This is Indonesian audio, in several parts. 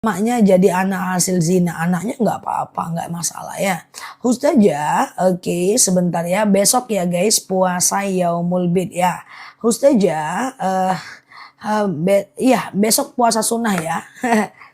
Maknya jadi anak hasil zina, anaknya nggak apa-apa, nggak masalah ya. Ustazah, oke sebentar ya, besok ya guys puasa Yaumul Bid ya. Ustazah, iya besok puasa sunnah ya.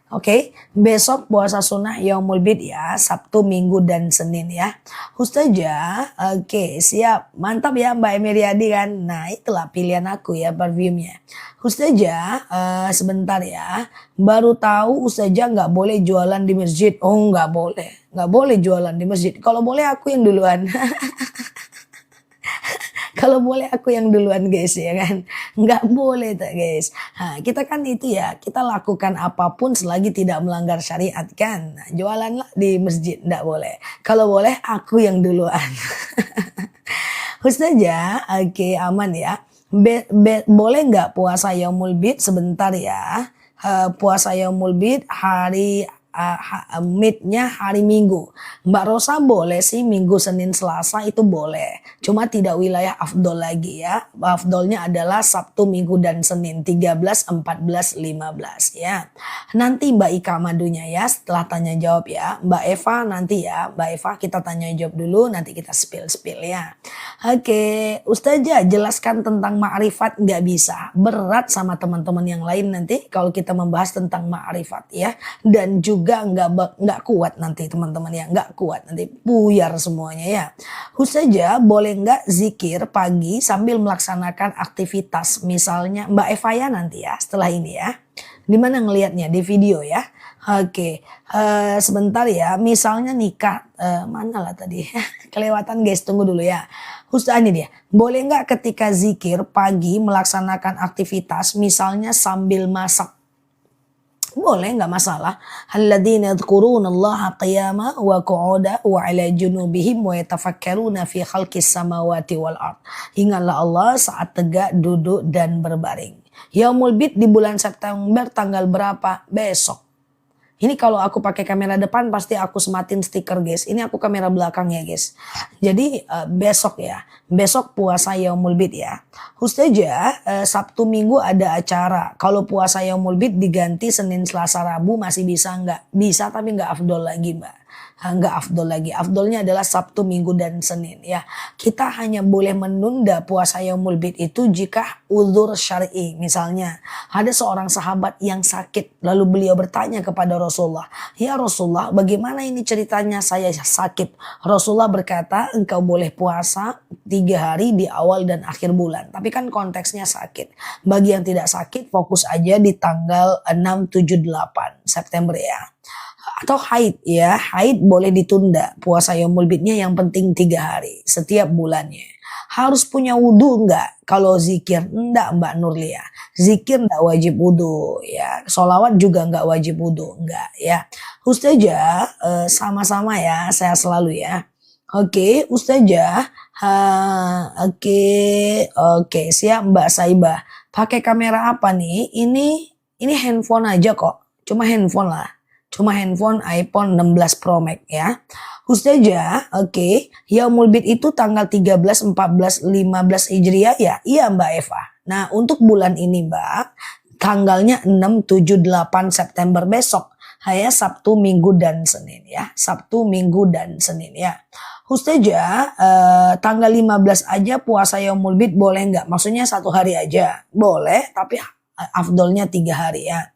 Oke, besok puasa sunnah Yaumul Bid ya, Sabtu, Minggu, dan Senin ya. Ustazah, oke siap, mantap ya Mbak Emiriadi kan. Nah itulah pilihan aku ya parfumnya. Ustazah, sebentar ya, baru tahu Ustazah nggak boleh jualan di masjid. Oh nggak boleh jualan di masjid. Kalau boleh aku yang duluan. Kalau boleh aku yang duluan guys ya kan. Nggak boleh tak guys. Nah, kita kan itu ya, kita lakukan apapun selagi tidak melanggar syariat kan. Nah, jualanlah di masjid nggak boleh. Kalau boleh aku yang duluan. Ustazah, oke aman ya. Boleh nggak puasa Yaumul Bid sebentar ya? Puasa Yaumul Bid hari midnya hari Minggu. Mbak Rosa boleh sih Minggu, Senin, Selasa itu boleh. Cuma tidak wilayah afdol lagi ya. Afdolnya adalah Sabtu, Minggu, dan Senin 13, 14, 15 ya. Nanti Mbak Ika madunya ya setelah tanya jawab ya. Mbak Eva nanti ya. Mbak Eva kita tanya jawab dulu nanti kita spill ya. Oke, Ustazah jelaskan tentang ma'rifat nggak bisa. Berat sama teman-teman yang lain nanti kalau kita membahas tentang ma'rifat ya. Dan juga nggak kuat nanti teman-teman ya, nggak kuat nanti buyar semuanya ya. Ustazah boleh nggak zikir pagi sambil melaksanakan aktivitas misalnya Mbak Eva ya nanti ya setelah ini ya. Di mana ngelihatnya di video ya. Oke, sebentar ya. Misalnya nikah, mana lah tadi? Kelewatan guys, tunggu dulu ya. Ustaz ini dia. Boleh nggak ketika zikir pagi melaksanakan aktivitas misalnya sambil masak? Boleh nggak masalah. Alladzina yadhkurunallaha qiyama wa qu'uda wa 'ala junubihim wa yatafakkaruna fi khalqis samawati wal ard. Ingatlah Allah saat tegak, duduk dan berbaring. Yaumul Bid di bulan September tanggal berapa? Besok. Ini kalau aku pakai kamera depan pasti aku sematin stiker guys. Ini aku kamera belakang ya guys. Jadi besok ya. Besok puasa Yaumul Bid ya. Ustazah Sabtu Minggu ada acara. Kalau puasa Yaumul Bid diganti Senin, Selasa, Rabu masih bisa nggak? Bisa tapi nggak afdol lagi mbak. Nggak afdol lagi. Afdolnya adalah Sabtu, Minggu, dan Senin ya. Kita hanya boleh menunda puasa Yaumul Bid itu jika uzur syar'i. Misalnya ada seorang sahabat yang sakit lalu beliau bertanya kepada Rasulullah, ya Rasulullah bagaimana ini ceritanya saya sakit? Rasulullah berkata engkau boleh puasa 3 hari di awal dan akhir bulan. Tapi kan konteksnya sakit. Bagi yang tidak sakit fokus aja di tanggal 6, 7, 8 September ya. Atau haid ya, haid boleh ditunda puasa Yaumul Bidnya yang penting 3 hari setiap bulannya. Harus punya wudhu enggak? Kalau zikir enggak Mbak Nurlia. Zikir enggak wajib wudhu ya. Sholawat juga enggak wajib wudhu enggak ya. Ustazah sama-sama ya, saya selalu ya. Oke, Ustazah. Oke, siap Mbak Saibah. Pakai kamera apa nih? Ini handphone aja kok. Cuma handphone lah. Cuma handphone iPhone 16 Pro Max ya. Ustazah, oke. Yaumul Bid itu tanggal 13, 14, 15 Hijriah ya? Iya Mbak Eva. Nah untuk bulan ini Mbak, tanggalnya 6, 7, 8 September besok. Ya Sabtu, Minggu, dan Senin ya. Sabtu, Minggu, dan Senin ya. Ustazah, tanggal 15 aja puasa Yaumul Bid boleh nggak? Maksudnya 1 hari aja. Boleh, tapi afdolnya 3 hari ya.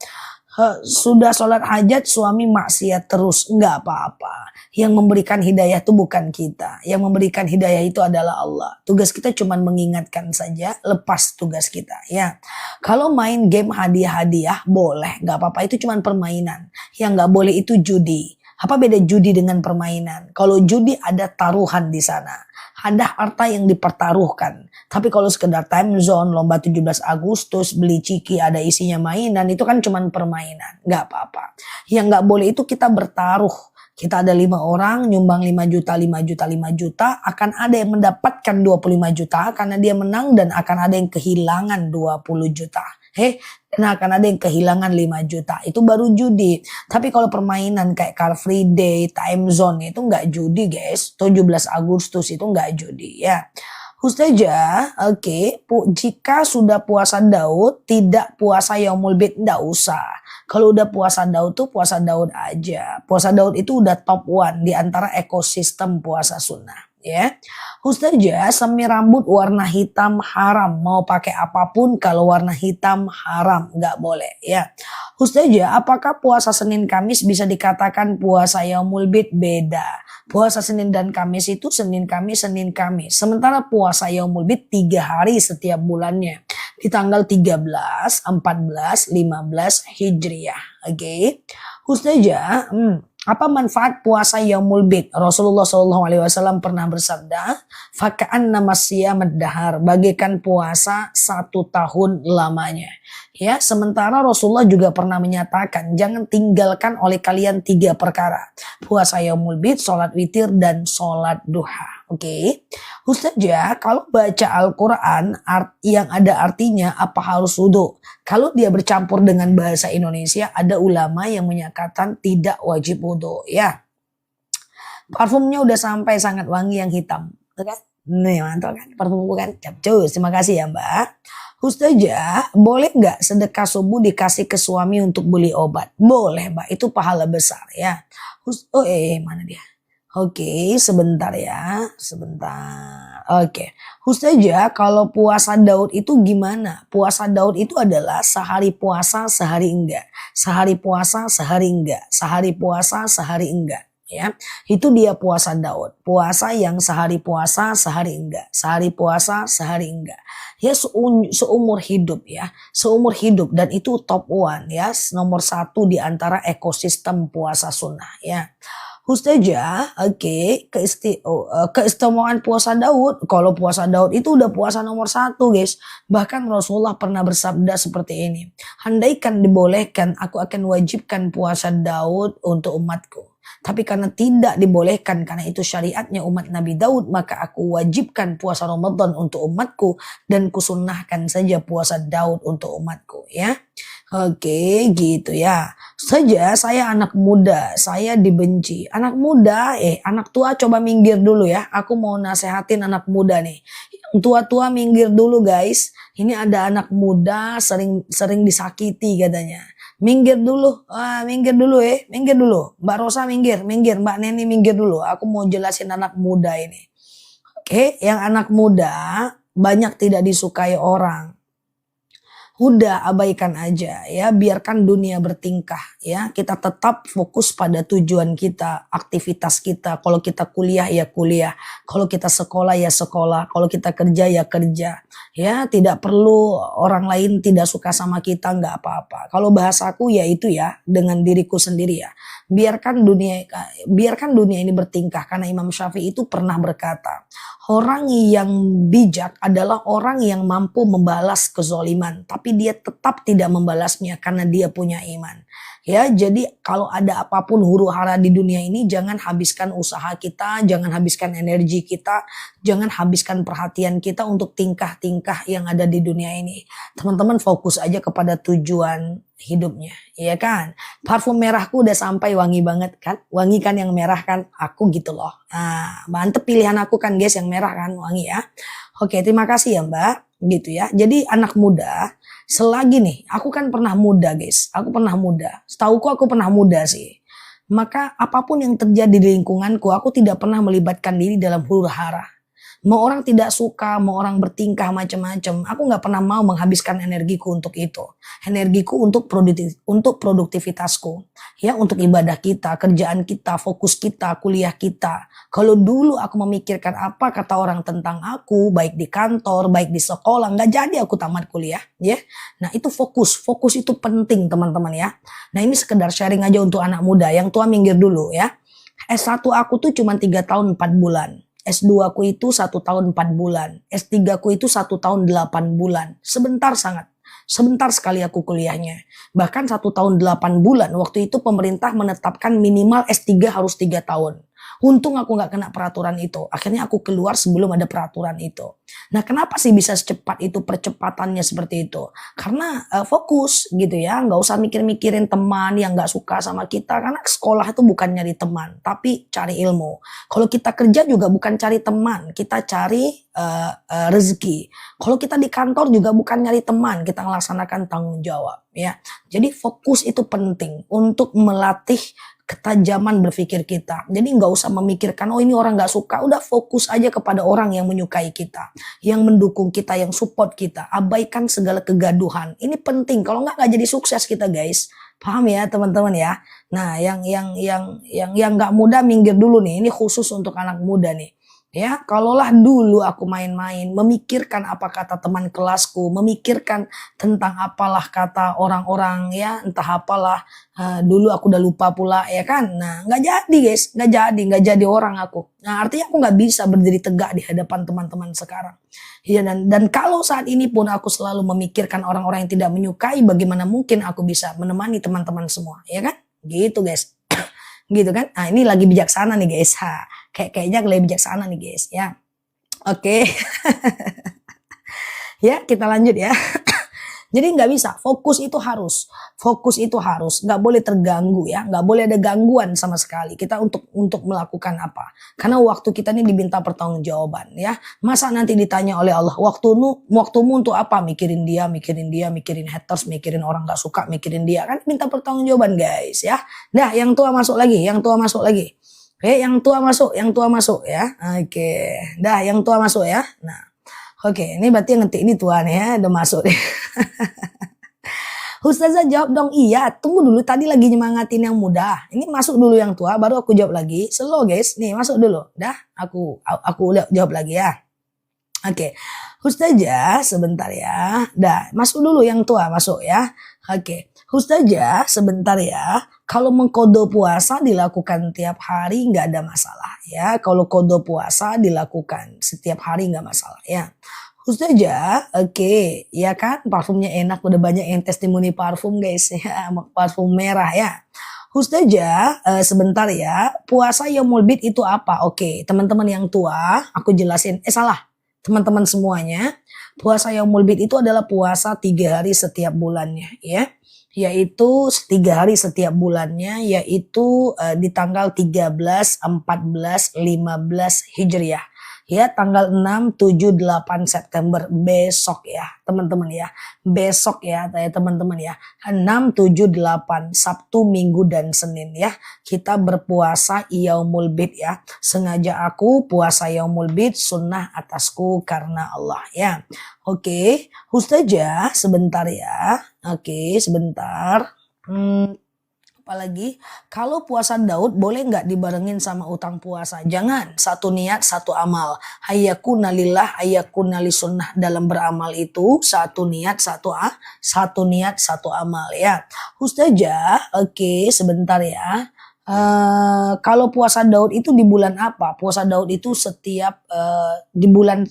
Sudah sholat hajat suami maksiat terus, nggak apa-apa. Yang memberikan hidayah itu bukan kita. Yang memberikan hidayah itu adalah Allah. Tugas kita cuma mengingatkan saja, lepas tugas kita ya. Kalau main game hadiah-hadiah boleh, nggak apa-apa, itu cuma permainan. Yang nggak boleh itu judi. Apa beda judi dengan permainan? Kalau judi ada taruhan di sana. Ada harta yang dipertaruhkan. Tapi kalau sekedar time zone, lomba 17 Agustus, beli ciki, ada isinya mainan, itu kan cuma permainan. Nggak apa-apa. Yang nggak boleh itu kita bertaruh. Kita ada 5 orang, nyumbang 5 juta, 5 juta, 5 juta. Akan ada yang mendapatkan 25 juta karena dia menang dan akan ada yang kehilangan 20 juta. Dan akan ada yang kehilangan 5 juta. Itu baru judi. Tapi kalau permainan kayak Car Free Day, Time Zone itu nggak judi guys. 17 Agustus itu nggak judi ya. Ustazah, oke. Jika sudah puasa Daud, tidak puasa Yaumul Bid, nggak usah. Kalau udah puasa Daud tuh puasa Daud aja. Puasa Daud itu udah top one di antara ekosistem puasa sunnah. Ya, Ustazah, semir rambut warna hitam haram. Mau pakai apapun kalau warna hitam haram, nggak boleh. Ya, Ustazah, apakah puasa Senin Kamis bisa dikatakan puasa Yaumul Bid? Beda. Puasa Senin dan Kamis itu Senin Kamis, Senin Kamis. Sementara puasa Yaumul Bid 3 hari setiap bulannya. Di tanggal 13, 14, 15 Hijriah. Oke. Ustazah, apa manfaat puasa Yaumul Bid? Rasulullah SAW pernah bersabda, "Faka'an namasiyamad dahar," bagaikan puasa 1 tahun lamanya. Ya, sementara Rasulullah juga pernah menyatakan, jangan tinggalkan oleh kalian 3 perkara. Puasa Yaumul Bid, sholat witir, dan sholat duha. Oke. Ustazah, kalau baca Al-Quran yang ada artinya apa harus wudhu? Kalau dia bercampur dengan bahasa Indonesia, ada ulama yang menyatakan tidak wajib wudhu. Ya, parfumnya udah sampai sangat wangi yang hitam. Kan? Nih mantap kan parfumku kan. Capcus, terima kasih ya Mbak. Ustazah, boleh nggak sedekah subuh dikasih ke suami untuk beli obat? Boleh Mbak, itu pahala besar ya. Mana dia? Oke, sebentar ya, sebentar. Oke, Ustazah, kalau puasa Daud itu gimana? Puasa Daud itu adalah sehari puasa, sehari enggak. Sehari puasa, sehari enggak. Sehari puasa, sehari enggak. Ya, itu dia puasa Daud. Puasa yang sehari puasa, sehari enggak. Sehari puasa, sehari enggak. Ya, seumur hidup ya. Seumur hidup, dan itu top one ya. Nomor 1 di antara ekosistem puasa sunnah ya. Ustazah, oke, keistimewaan puasa Daud. Kalau puasa Daud itu udah puasa nomor 1 guys. Bahkan Rasulullah pernah bersabda seperti ini. Andaikan dibolehkan, aku akan wajibkan puasa Daud untuk umatku. Tapi karena tidak dibolehkan, karena itu syariatnya umat Nabi Daud, maka aku wajibkan puasa Ramadan untuk umatku. Dan kusunnahkan saja puasa Daud untuk umatku ya. Oke, gitu ya. Saja saya anak muda, saya dibenci. Anak muda, anak tua coba minggir dulu ya. Aku mau nasehatin anak muda nih. Yang tua-tua minggir dulu guys. Ini ada anak muda sering disakiti katanya. Minggir dulu, minggir dulu minggir dulu. Mbak Rosa minggir, Mbak Neni minggir dulu. Aku mau jelasin anak muda ini. Oke, yang anak muda banyak tidak disukai orang. Udah abaikan aja ya, biarkan dunia bertingkah ya. Kita tetap fokus pada tujuan kita, aktivitas kita. Kalau kita kuliah ya kuliah, kalau kita sekolah ya sekolah, kalau kita kerja ya kerja. Ya, tidak perlu orang lain tidak suka sama kita, nggak apa-apa. Kalau bahasaku ya itu ya, dengan diriku sendiri ya. Biarkan dunia ini bertingkah, karena Imam Syafi'i itu pernah berkata, orang yang bijak adalah orang yang mampu membalas kezoliman, tapi dia tetap tidak membalasnya karena dia punya iman. Ya, jadi kalau ada apapun huru hara di dunia ini, jangan habiskan usaha kita, jangan habiskan energi kita, jangan habiskan perhatian kita untuk tingkah-tingkah yang ada di dunia ini. Teman-teman fokus aja kepada tujuan hidupnya, ya kan? Parfum merahku udah sampai, wangi banget kan? Wangi kan yang merah kan? Aku gitu loh. Nah, mantep pilihan aku kan guys, yang merah kan, wangi ya. Oke, terima kasih ya Mbak. Gitu ya. Jadi anak muda, selagi nih, aku kan pernah muda guys. Aku pernah muda. Setauku aku pernah muda sih. Maka apapun yang terjadi di lingkunganku, aku tidak pernah melibatkan diri dalam huru hara. Mau orang tidak suka, mau orang bertingkah macam-macam, aku nggak pernah mau menghabiskan energiku untuk itu. Energiku untuk produktivitasku, ya, untuk ibadah kita, kerjaan kita, fokus kita, kuliah kita. Kalau dulu aku memikirkan apa kata orang tentang aku, baik di kantor, baik di sekolah, nggak jadi aku tamat kuliah, ya. Nah itu fokus itu penting teman-teman ya. Nah ini sekedar sharing aja untuk anak muda, yang tua minggir dulu ya. S1 aku tuh cuma 3 tahun 4 bulan. S2 ku itu 1 tahun 4 bulan. S3 ku itu 1 tahun 8 bulan. Sebentar sangat. Sebentar sekali aku kuliahnya. Bahkan 1 tahun 8 bulan. Waktu itu pemerintah menetapkan minimal S3 harus 3 tahun. Untung aku nggak kena peraturan itu. Akhirnya aku keluar sebelum ada peraturan itu. Nah, kenapa sih bisa secepat itu percepatannya seperti itu? Karena fokus gitu ya, nggak usah mikir-mikirin teman yang nggak suka sama kita. Karena sekolah itu bukan nyari teman, tapi cari ilmu. Kalau kita kerja juga bukan cari teman, kita cari rezeki. Kalau kita di kantor juga bukan nyari teman, kita melaksanakan tanggung jawab ya. Jadi fokus itu penting untuk melatih ketajaman berpikir kita. Jadi nggak usah memikirkan, oh ini orang nggak suka. Udah fokus aja kepada orang yang menyukai kita, yang mendukung kita, yang support kita. Abaikan segala kegaduhan. Ini penting. Kalau nggak jadi sukses kita guys. Paham ya teman-teman ya. Nah yang nggak muda minggir dulu nih. Ini khusus untuk anak muda nih. Ya, kalaulah dulu aku main-main, memikirkan apa kata teman kelasku, memikirkan tentang apalah kata orang-orang ya, entah apalah, dulu aku udah lupa pula ya kan. Nah, nggak jadi guys, nggak jadi orang aku. Nah, artinya aku nggak bisa berdiri tegak di hadapan teman-teman sekarang. Ya, dan kalau saat ini pun aku selalu memikirkan orang-orang yang tidak menyukai, bagaimana mungkin aku bisa menemani teman-teman semua, ya kan? Gitu guys. Gitu kan. Nah, ini lagi bijaksana nih guys. Kayaknya lebih bijaksana nih guys ya. Oke. Ya, kita lanjut ya. Jadi nggak bisa, fokus itu harus, nggak boleh terganggu ya, nggak boleh ada gangguan sama sekali kita untuk melakukan apa. Karena waktu kita ini diminta pertanggungjawaban ya. Masa nanti ditanya oleh Allah, waktumu untuk apa? Mikirin dia, mikirin haters, mikirin orang nggak suka, mikirin dia kan minta pertanggungjawaban guys ya. Nah, yang tua masuk lagi. Oke, yang tua masuk ya. Oke, dah yang tua masuk ya. Nah. Oke, ini berarti yang ngetik ini tua nih ya, udah masuk nih. Ustazah jawab dong, iya. Tunggu dulu, tadi lagi nyemangatin yang muda. Ini masuk dulu yang tua, baru aku jawab lagi. Slow guys, nih masuk dulu. Dah, aku udah jawab lagi ya. Oke, Ustazah sebentar ya. Dah, masuk dulu yang tua, masuk ya. Oke, Ustazah sebentar ya. Kalau mengkodo puasa dilakukan tiap hari nggak ada masalah ya. Kalau kodo puasa dilakukan setiap hari nggak masalah ya. Ustazah, oke, ya kan parfumnya enak, udah banyak yang testimoni parfum guys ya, parfum merah ya. Ustazah, sebentar ya, puasa Yaumul Bid itu apa? Oke, teman-teman yang tua, aku jelasin. Salah, teman-teman semuanya. Puasa Yaumul Bid itu adalah puasa 3 hari setiap bulannya ya. Yaitu 3 hari setiap bulannya, yaitu di tanggal 13, 14, 15 Hijriah. Ya, tanggal 6, 7, 8 September besok ya, teman-teman ya. Besok ya, teman-teman ya. 6, 7, 8 Sabtu, Minggu dan Senin ya. Kita berpuasa Yaumul Bid ya. Sengaja aku puasa Yaumul Bid, sunnah atasku karena Allah ya. Oke, Ustazah sebentar ya. Oke, sebentar. Apalagi kalau puasa Daud boleh nggak dibarengin sama utang puasa? Jangan, satu niat satu amal. Hayyakuna lillah, hayyakuna li sunnah. Dalam beramal itu satu niat satu amal ya. Ustazah, oke, sebentar ya. Kalau puasa Daud itu di bulan apa? Puasa Daud itu setiap di bulan.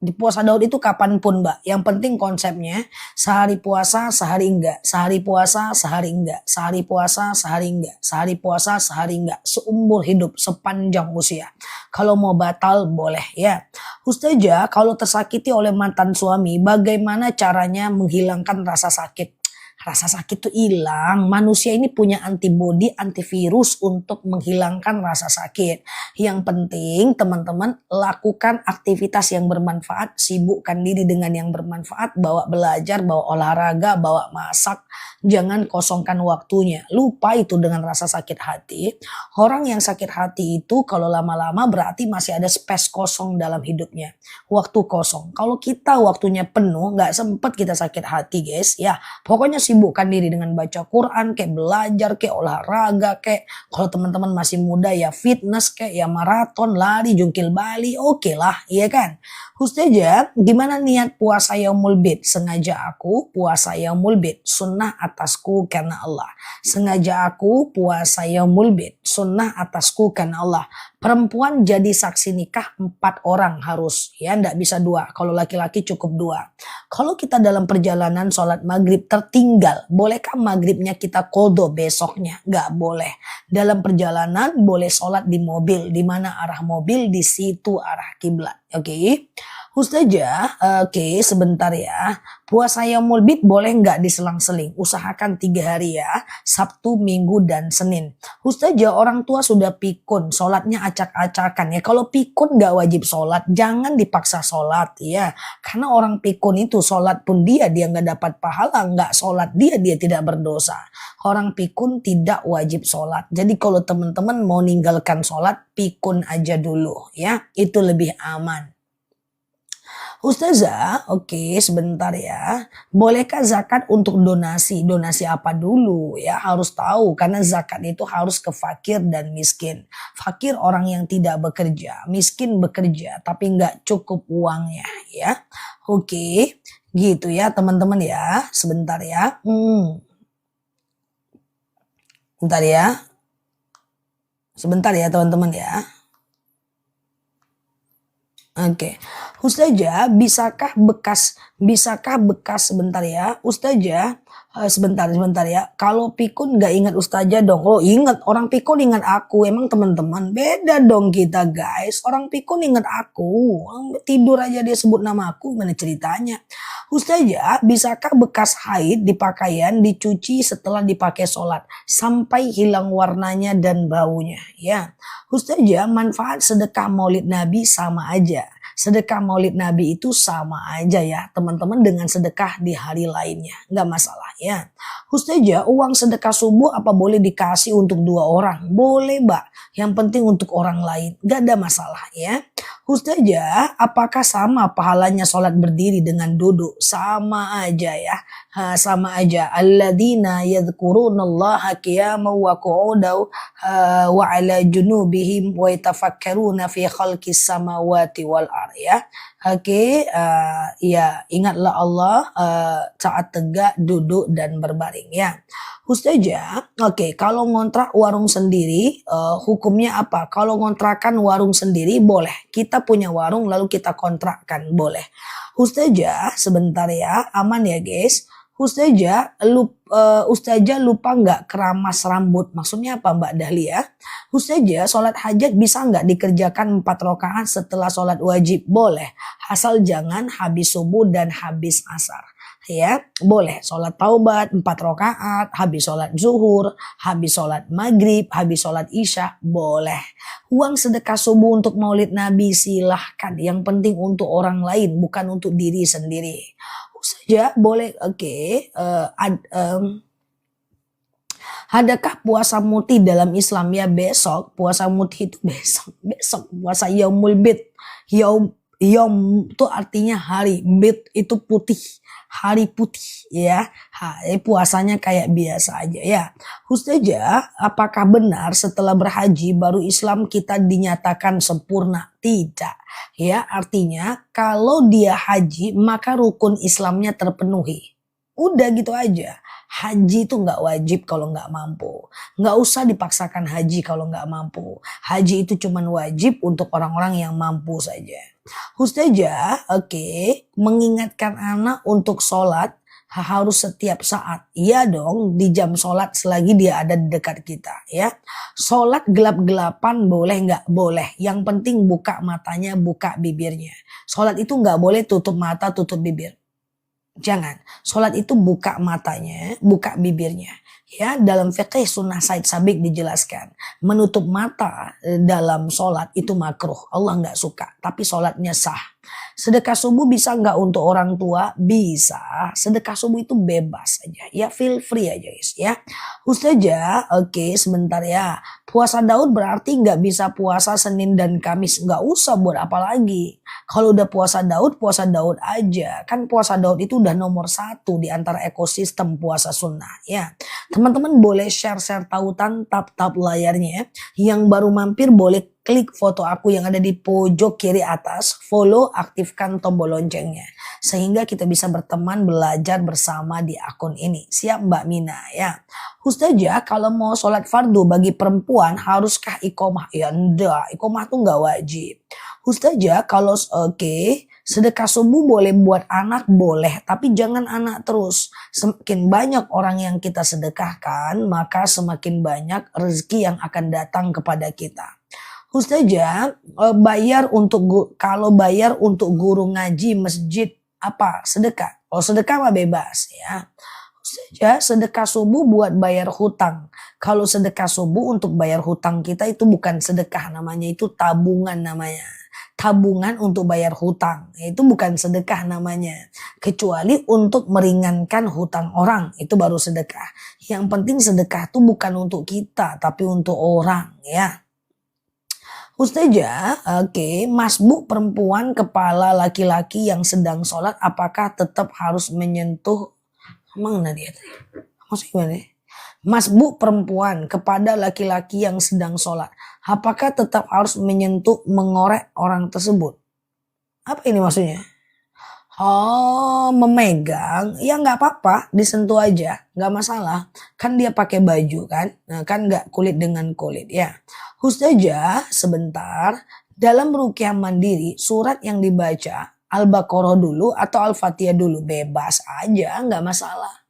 Di puasa Daud itu kapanpun mbak, yang penting konsepnya sehari puasa sehari enggak, sehari puasa sehari enggak, sehari puasa sehari enggak, sehari puasa sehari enggak, seumur hidup sepanjang usia. Kalau mau batal boleh ya. Ustazah, kalau tersakiti oleh mantan suami bagaimana caranya menghilangkan rasa sakit? Rasa sakit itu hilang. Manusia ini punya antibodi, antivirus untuk menghilangkan rasa sakit. Yang penting teman-teman lakukan aktivitas yang bermanfaat, sibukkan diri dengan yang bermanfaat, bawa belajar, bawa olahraga, bawa masak. Jangan kosongkan waktunya. Lupa itu dengan rasa sakit hati. Orang yang sakit hati itu kalau lama-lama berarti masih ada space kosong dalam hidupnya. Waktu kosong. Kalau kita waktunya penuh, nggak sempet kita sakit hati guys. Ya, pokoknya sibukkan diri dengan baca Quran, kayak belajar, kayak olahraga, kayak kalau teman-teman masih muda ya fitness, kayak ya maraton, lari, jungkil bali, oke lah, iya kan? Ustazah, gimana niat puasa Yaumul Bid? Sengaja aku puasa Yaumul Bid, sunnah atasku karena Allah. Sengaja aku puasa Yaumul Bid, sunnah atasku karena Allah. Perempuan jadi saksi nikah 4 orang harus ya, ndak bisa 2. Kalau laki-laki cukup 2. Kalau kita dalam perjalanan sholat maghrib tertinggal meninggal, bolehkah maghribnya kita qodho besoknya? Nggak boleh. Dalam perjalanan boleh sholat di mobil, di mana arah mobil di situ arah kiblat. Oke. Ustazah, oke sebentar ya. Puasa Yaumul Bid boleh nggak diselang-seling? Usahakan 3 hari ya, Sabtu, Minggu, dan Senin. Ustazah, orang tua sudah pikun, sholatnya acak-acakan ya. Kalau pikun nggak wajib sholat, jangan dipaksa sholat ya. Karena orang pikun itu sholat pun dia nggak dapat pahala, nggak sholat dia tidak berdosa. Orang pikun tidak wajib sholat. Jadi kalau teman-teman mau ninggalkan sholat, pikun aja dulu ya. Itu lebih aman. Ustazah, oke sebentar ya. Bolehkah zakat untuk donasi? Donasi apa dulu ya? Harus tahu karena zakat itu harus ke fakir dan miskin. Fakir orang yang tidak bekerja, miskin bekerja tapi nggak cukup uangnya ya. Oke, gitu ya teman-teman ya. Sebentar ya. Bentar ya. Sebentar ya teman-teman ya. Oke. Ustazah, bisakah bekas sebentar ya. Ustazah, sebentar ya. Kalau pikun nggak ingat Ustazah dong. Oh ingat, orang pikun ingat aku. Emang teman-teman beda dong kita guys. Orang pikun ingat aku. Tidur aja dia sebut nama aku. Gimana ceritanya? Ustazah, bisakah bekas haid di pakaian dicuci setelah dipakai sholat sampai hilang warnanya dan baunya? Ya, Ustazah, manfaat sedekah Maulid Nabi sama aja. Sedekah Maulid Nabi itu sama aja ya teman-teman dengan sedekah di hari lainnya. Nggak masalah ya. Ustazah, uang sedekah subuh apa boleh dikasih untuk 2 orang? Boleh mbak. Yang penting untuk orang lain. Nggak ada masalah ya. Ustazah, apakah sama pahalanya sholat berdiri dengan duduk? Sama aja ya. Sama aja. Alladzina yadhkurunallaha qiyaman wa qu'udan wa ala junubihim wa yatafakkaruna fi khalqis samawati wal ardh ya. Oke, ya ingatlah Allah saat tegak, duduk dan berbaring ya. Ustazah, oke, kalau ngontrak warung sendiri hukumnya apa? Kalau ngontrakan warung sendiri boleh. Kita punya warung lalu kita kontrakkan boleh. Ustazah, sebentar ya, aman ya guys. Ustazah, lupa nggak keramas rambut? Maksudnya apa Mbak Dahlia? Ustazah, sholat hajat bisa nggak dikerjakan 4 rakaat setelah sholat wajib? Boleh, asal jangan habis subuh dan habis asar. Ya, boleh sholat taubat 4 rakaat, habis sholat zuhur, habis sholat maghrib, habis sholat isya, boleh. Uang sedekah subuh untuk Maulid Nabi silahkan, yang penting untuk orang lain bukan untuk diri sendiri. Saja boleh, oke. Adakah puasa muti dalam Islam ya? Besok puasa muti itu besok puasa Yaumul Bid. Yaum itu artinya hari, bid itu putih, hari putih ya. Puasanya kayak biasa aja ya. Ustazah, apakah benar setelah berhaji baru Islam kita dinyatakan sempurna? Tidak ya, artinya kalau dia haji maka rukun Islamnya terpenuhi. Udah gitu aja. Haji itu nggak wajib kalau nggak mampu. Nggak usah dipaksakan haji kalau nggak mampu. Haji itu cuman wajib untuk orang-orang yang mampu saja. Ustazah, oke, mengingatkan anak untuk sholat harus setiap saat. Iya dong, di jam sholat selagi dia ada di dekat kita ya. Sholat gelap-gelapan boleh nggak? Boleh. Yang penting buka matanya, buka bibirnya. Sholat itu nggak boleh tutup mata, tutup bibir. Jangan. Sholat itu buka matanya, buka bibirnya. Ya, dalam fiqih sunnah Said Sabiq dijelaskan, menutup mata dalam sholat itu makruh. Allah nggak suka, tapi sholatnya sah. Sedekah subuh bisa nggak untuk orang tua? Bisa. Sedekah subuh itu bebas aja. Ya, feel free aja guys ya. Ustazah, oke sebentar ya. Puasa Daud berarti nggak bisa puasa Senin dan Kamis. Nggak usah buat apa lagi. Kalau udah puasa Daud aja. Kan puasa Daud itu udah nomor 1 di antara ekosistem puasa sunnah ya. Teman-teman boleh share-share tautan, tap-tap layarnya. Yang baru mampir boleh klik foto aku yang ada di pojok kiri atas, follow, aktifkan tombol loncengnya. Sehingga kita bisa berteman, belajar bersama di akun ini. Siap Mbak Mina ya. Ustazah, kalau mau sholat fardu bagi perempuan haruskah iqomah? Ya enggak, iqomah tuh nggak wajib. Ustazah, kalau oke, Sedekah subuh boleh buat anak, boleh, tapi jangan anak terus. Semakin banyak orang yang kita sedekahkan, maka semakin banyak rezeki yang akan datang kepada kita. Ustazah, kalau bayar untuk guru ngaji masjid apa? Sedekah. Kalau sedekah mah bebas ya. Ustazah, sedekah subuh buat bayar hutang. Kalau sedekah subuh untuk bayar hutang kita itu bukan sedekah namanya, itu tabungan namanya. Tabungan untuk bayar hutang. Itu bukan sedekah namanya. Kecuali untuk meringankan hutang orang. Itu baru sedekah. Yang penting sedekah itu bukan untuk kita. Tapi untuk orang ya. Ustazah, oke, masbuk perempuan kepala laki-laki yang sedang sholat. Apakah tetap harus menyentuh. Mana dia tadi? Maksudnya gimana? Masbuk perempuan kepada laki-laki yang sedang sholat. Apakah tetap harus menyentuh, mengorek orang tersebut? Apa ini maksudnya? Oh, memegang, ya nggak apa-apa, disentuh aja, nggak masalah. Kan dia pakai baju kan, nah, kan nggak kulit dengan kulit ya. Ustazah, sebentar, dalam ruqyah mandiri, surat yang dibaca Al-Baqarah dulu atau Al-Fatihah dulu, bebas aja, nggak masalah.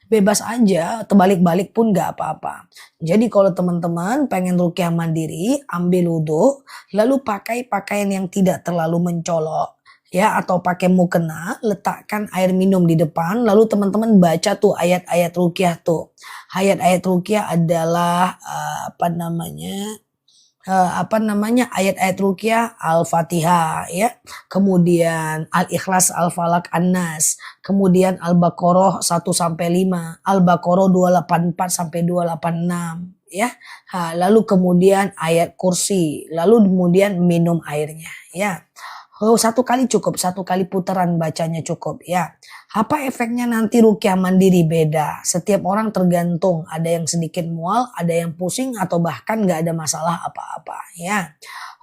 Bebas aja, terbalik-balik pun gak apa-apa. Jadi kalau teman-teman pengen ruqyah mandiri, ambil wudhu, lalu pakai pakaian yang tidak terlalu mencolok, ya, atau pakai mukena, letakkan air minum di depan, lalu teman-teman baca tuh ayat-ayat ruqyah tuh. Ayat-ayat ruqyah adalah ayat-ayat ruqyah Al-Fatihah ya. Kemudian Al-Ikhlas, Al-Falak, An-Nas. Kemudian Al-Baqarah 1 sampai 5, Al-Baqarah 284 sampai 286 ya. Lalu kemudian ayat kursi, lalu kemudian minum airnya ya. Satu kali cukup, satu kali putaran bacanya cukup ya. Apa efeknya nanti ruqyah mandiri beda. Setiap orang tergantung, ada yang sedikit mual, ada yang pusing atau bahkan gak ada masalah apa-apa ya.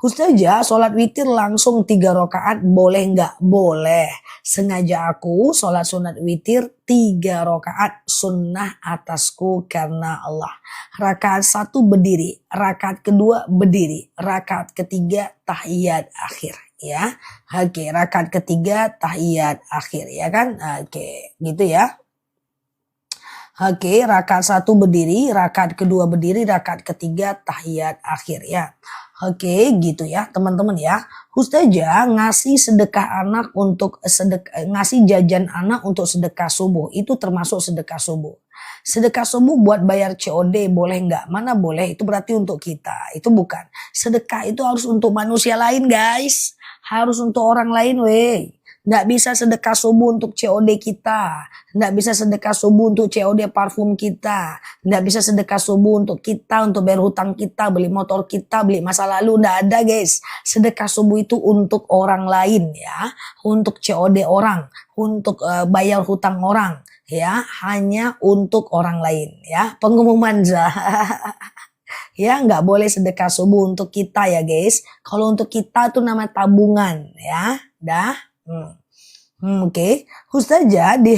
Ustazah, sholat witir langsung 3 rakaat boleh nggak? Boleh. Sengaja aku sholat sunat witir 3 rakaat sunnah atasku karena Allah. Rakaat 1 berdiri, rakaat kedua berdiri, rakaat ketiga tahiyat akhir ya. Oke, rakaat ketiga tahiyat akhir ya kan? Oke, gitu ya. Oke, rakaat 1 berdiri, rakaat kedua berdiri, rakaat ketiga tahiyat akhir ya. Oke, gitu ya teman-teman ya. Ustazah ngasih sedekah anak untuk ngasih jajan anak untuk sedekah subuh, itu termasuk sedekah subuh. Sedekah subuh buat bayar COD boleh nggak? Mana boleh, itu berarti untuk kita. Itu bukan. Sedekah itu harus untuk manusia lain guys. Harus untuk orang lain weh. Nggak bisa sedekah subuh untuk COD kita. Nggak bisa sedekah subuh untuk COD parfum kita. Nggak bisa sedekah subuh untuk kita, untuk bayar hutang kita, beli motor kita, beli masa lalu. Nggak ada guys. Sedekah subuh itu untuk orang lain ya. Untuk COD orang. Untuk bayar hutang orang. Ya, hanya untuk orang lain ya. Pengumuman ya, nggak boleh sedekah subuh untuk kita ya guys. Kalau untuk kita tuh nama tabungan ya. Dah. Oke. Ustazah di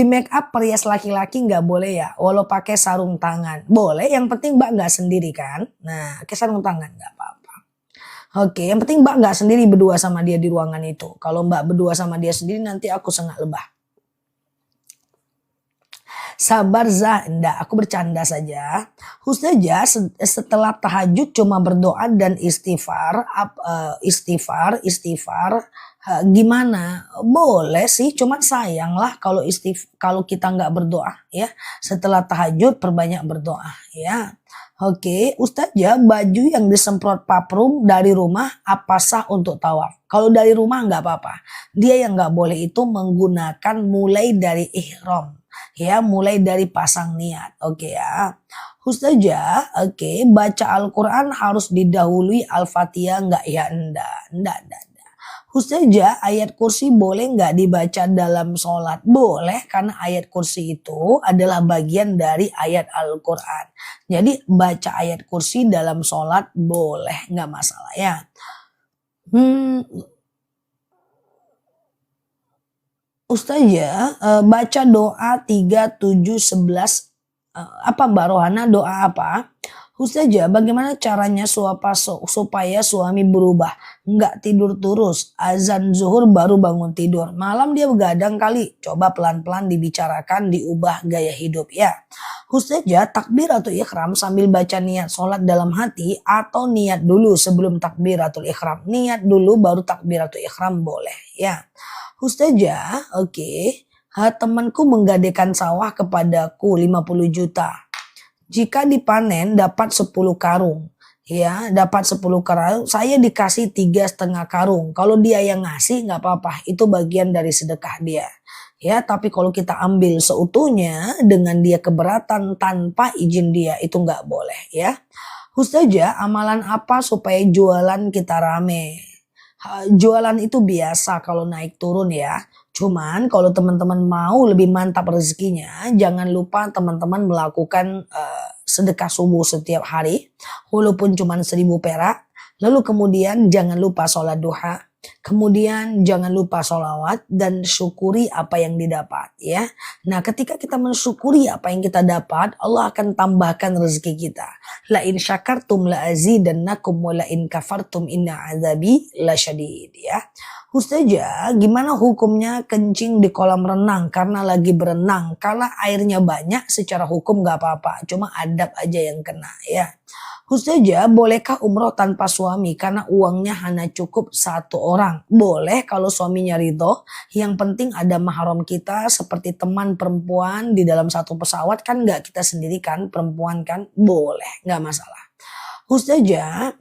make up perias laki-laki nggak boleh ya, walau pakai sarung tangan. Boleh, yang penting Mbak nggak sendiri kan. Nah, pakai sarung tangan nggak apa-apa. Oke, yang penting Mbak nggak sendiri berdua sama dia di ruangan itu. Kalau Mbak berdua sama dia sendiri nanti aku sengak lebah. Sabar Zah, enggak, aku bercanda saja. Ustazah setelah tahajud cuma berdoa dan istighfar, gimana? Boleh sih, cuma sayang lah kalau kita nggak berdoa ya. Setelah tahajud perbanyak berdoa ya. Oke, Ustazah, baju yang disemprot parfum dari rumah apa sah untuk tawaf? Kalau dari rumah nggak apa-apa. Dia yang nggak boleh itu menggunakan mulai dari ihram. Ya, mulai dari pasang niat. Oke ya. Ustazah, oke, baca Al-Quran harus didahului Al-Fatihah nggak ya? Enggak. Ustazah, ayat kursi boleh nggak dibaca dalam sholat? Boleh, karena ayat kursi itu adalah bagian dari ayat Al-Quran. Jadi baca ayat kursi dalam sholat boleh, nggak masalah ya. Ustazah, baca doa 3, 7, 11, apa Mbak Rohana, doa apa? Ustazah, bagaimana caranya supaya suami berubah? Nggak tidur terus, azan zuhur baru bangun tidur. Malam dia begadang kali. Coba pelan-pelan dibicarakan, diubah gaya hidup ya. Ustazah, takbiratul ikhram sambil baca niat sholat dalam hati atau niat dulu sebelum takbiratul ikhram. Niat dulu baru takbiratul ikhram boleh ya. Ustazah, oke. Temanku menggadaikan sawah kepadaku 50 juta. Jika dipanen dapat 10 karung. Ya, dapat 10 karung, saya dikasih 3,5 karung. Kalau dia yang ngasih nggak apa-apa, itu bagian dari sedekah dia. Ya, tapi kalau kita ambil seutuhnya dengan dia keberatan tanpa izin dia, itu nggak boleh ya. Ustazah, amalan apa supaya jualan kita rame? Jualan itu biasa kalau naik turun ya. Cuman kalau teman-teman mau lebih mantap rezekinya, jangan lupa teman-teman melakukan sedekah subuh setiap hari, walaupun cuma 1.000 perak. Lalu kemudian jangan lupa sholat duha. Kemudian jangan lupa sholawat dan syukuri apa yang didapat ya. Nah ketika kita mensyukuri apa yang kita dapat, Allah akan tambahkan rezeki kita. La in syakartum la azidannakum wa la in kafartum inna azabi lasyadid ya. Ustazah, gimana hukumnya kencing di kolam renang karena lagi berenang? Kalau airnya banyak secara hukum gak apa-apa, cuma adab aja yang kena ya. Ustazah, bolehkah umroh tanpa suami karena uangnya hanya cukup 1 orang? Boleh kalau suaminya ridho. Yang penting ada mahram kita seperti teman perempuan di dalam satu pesawat kan gak kita sendiri kan perempuan kan? Boleh, gak masalah. Ustazah,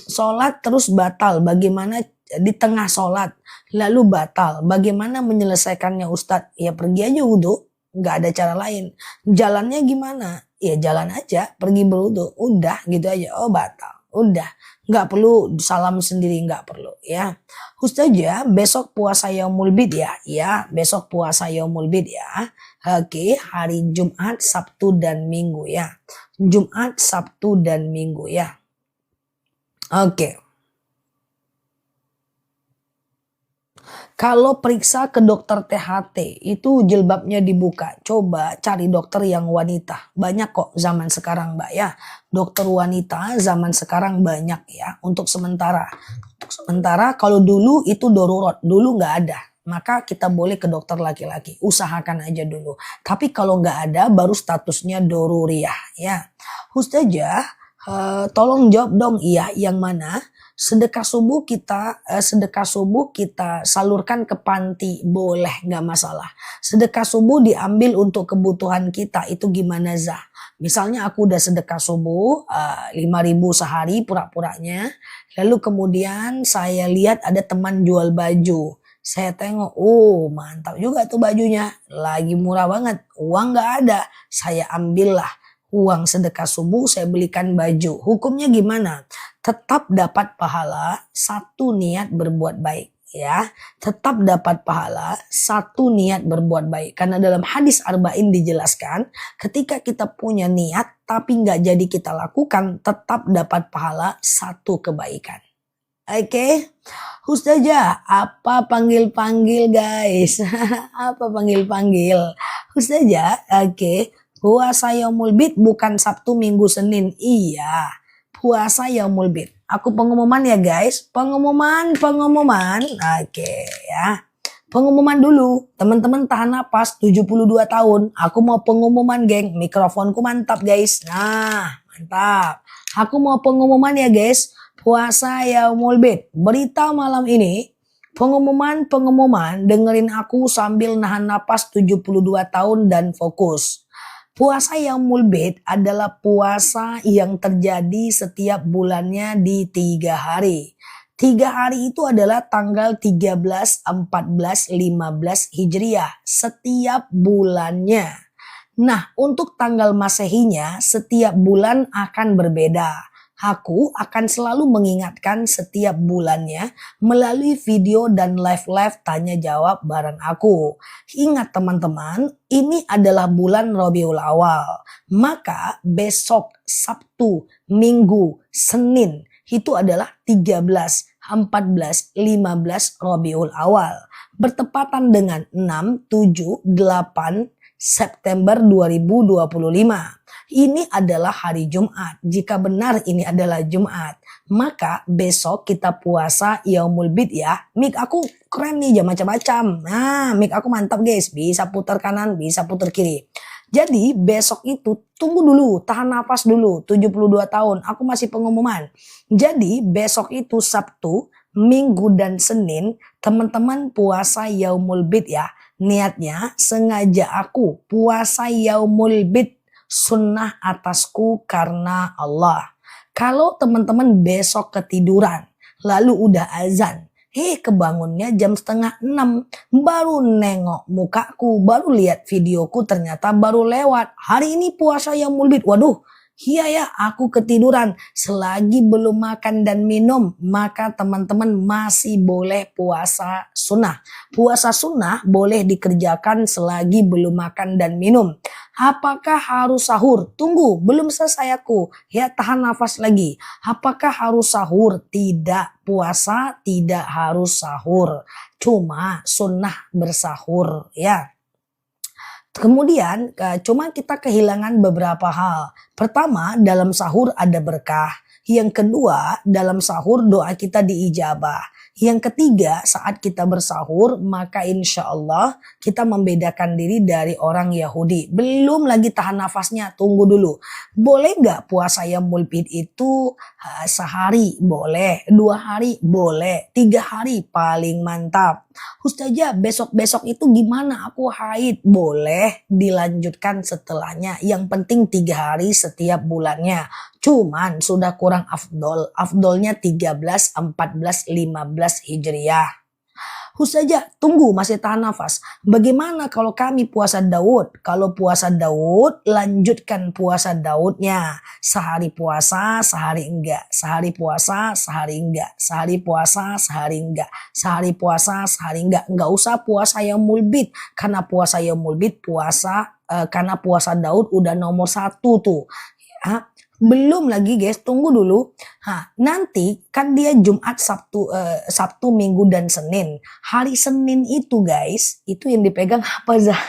sholat terus batal. Bagaimana di tengah sholat lalu batal? Bagaimana menyelesaikannya Ustadz? Ya pergi aja wudhu. Gak ada cara lain. Jalannya gimana? Ya jalan aja, pergi berwudu, udah gitu aja. Oh batal, udah, nggak perlu salam sendiri, nggak perlu ya. Ustazah, besok puasa Yaumul Bid ya, ya besok puasa Yaumul Bid ya. Oke, hari Jumat, Sabtu dan Minggu ya. Jumat, Sabtu dan Minggu ya. Oke. Kalau periksa ke dokter THT itu jilbabnya dibuka. Coba cari dokter yang wanita. Banyak kok zaman sekarang Mbak ya. Dokter wanita zaman sekarang banyak ya. Untuk sementara. Kalau dulu itu darurat. Dulu nggak ada. Maka kita boleh ke dokter laki-laki. Usahakan aja dulu. Tapi kalau nggak ada baru statusnya doruriyah ya. Ustazah, tolong jawab dong iya yang mana? Sedekah subuh kita salurkan ke panti boleh nggak masalah. Sedekah subuh diambil untuk kebutuhan kita itu gimana Zah? Misalnya aku udah sedekah subuh 5.000 sehari pura-puranya. Lalu kemudian saya lihat ada teman jual baju. Saya tengok, oh mantap juga tuh bajunya. Lagi murah banget, uang nggak ada. Saya ambillah uang sedekah subuh, saya belikan baju. Hukumnya gimana? Tetap dapat pahala 1 niat berbuat baik ya. Tetap dapat pahala 1 niat berbuat baik. Karena dalam hadis arba'in dijelaskan ketika kita punya niat tapi nggak jadi kita lakukan tetap dapat pahala 1 kebaikan. Oke. Ustazah, apa panggil-panggil guys? Apa panggil-panggil? Ustazah, oke. Puasa Yaumul Bid bukan Sabtu, Minggu, Senin. Iya. Puasa Yaumul Bid. Aku pengumuman ya guys. Pengumuman. Oke ya. Pengumuman dulu. Teman-teman tahan napas 72 tahun. Aku mau pengumuman geng. Mikrofonku mantap guys. Nah mantap. Aku mau pengumuman ya guys. Puasa Yaumul Bid. Berita malam ini. Pengumuman. Dengerin aku sambil nahan napas 72 tahun dan fokus. Puasa Yaumul Bid adalah puasa yang terjadi setiap bulannya di 3 hari. 3 hari itu adalah tanggal 13, 14, 15 Hijriah setiap bulannya. Nah, untuk tanggal Masehinya setiap bulan akan berbeda. Aku akan selalu mengingatkan setiap bulannya melalui video dan live tanya jawab bareng aku. Ingat teman-teman, ini adalah bulan Rabiul Awal. Maka besok Sabtu, Minggu, Senin itu adalah 13, 14, 15 Rabiul Awal. Bertepatan dengan 6, 7, 8, September 2025. Ini adalah hari Jumat. Jika benar ini adalah Jumat, maka besok kita puasa Yaumul Bid ya. Mic aku keren nih, jam macam-macam. Nah, mic aku mantap guys. Bisa putar kanan, bisa putar kiri. Jadi besok itu tunggu dulu, tahan nafas dulu. 72 tahun, aku masih pengumuman. Jadi besok itu Sabtu, Minggu dan Senin, teman-teman puasa Yaumul Bid ya. Niatnya sengaja aku puasa Yaumul Bid, sunnah atasku karena Allah. Kalau teman-teman besok ketiduran, lalu udah azan, kebangunnya jam 5:30, baru nengok mukaku, baru lihat videoku, ternyata baru lewat. Hari ini puasa Yaumul Bid. Waduh, iya ya, aku ketiduran. Selagi belum makan dan minum, maka teman-teman masih boleh puasa sunnah. Puasa sunnah boleh dikerjakan selagi belum makan dan minum. Apakah harus sahur? Tunggu, belum selesai aku. Ya, tahan nafas lagi. Apakah harus sahur? Tidak. Puasa tidak harus sahur. Cuma sunnah bersahur ya. Kemudian cuma kita kehilangan beberapa hal. Pertama, dalam sahur ada berkah. Yang kedua, dalam sahur doa kita diijabah. Yang ketiga, saat kita bersahur, maka insya Allah kita membedakan diri dari orang Yahudi. Belum lagi tahan nafasnya, tunggu dulu. Boleh nggak puasa Yaumul Bid itu sehari? Boleh. 2 hari? Boleh. 3 hari? Paling mantap. Ustazah, besok-besok itu gimana? Aku haid. Boleh dilanjutkan setelahnya. Yang penting 3 hari setiap bulannya. Cuman sudah kurang afdol. Afdolnya 13, 14, 15 Hijriah. Ustazah, tunggu, masih tahan nafas. Bagaimana kalau kami puasa Daud? Kalau puasa Daud, lanjutkan puasa Daudnya. Sehari puasa, sehari enggak. Sehari puasa, sehari enggak. Sehari puasa, sehari enggak. Sehari puasa, sehari enggak. Enggak usah puasa Yaumul Bid. Karena puasa Yaumul Bid, karena puasa Daud udah nomor 1 tuh. Ya. Belum lagi guys, tunggu dulu. Nanti kan dia Jumat, Sabtu, Minggu dan Senin. Hari Senin itu guys, itu yang dipegang apa Zah?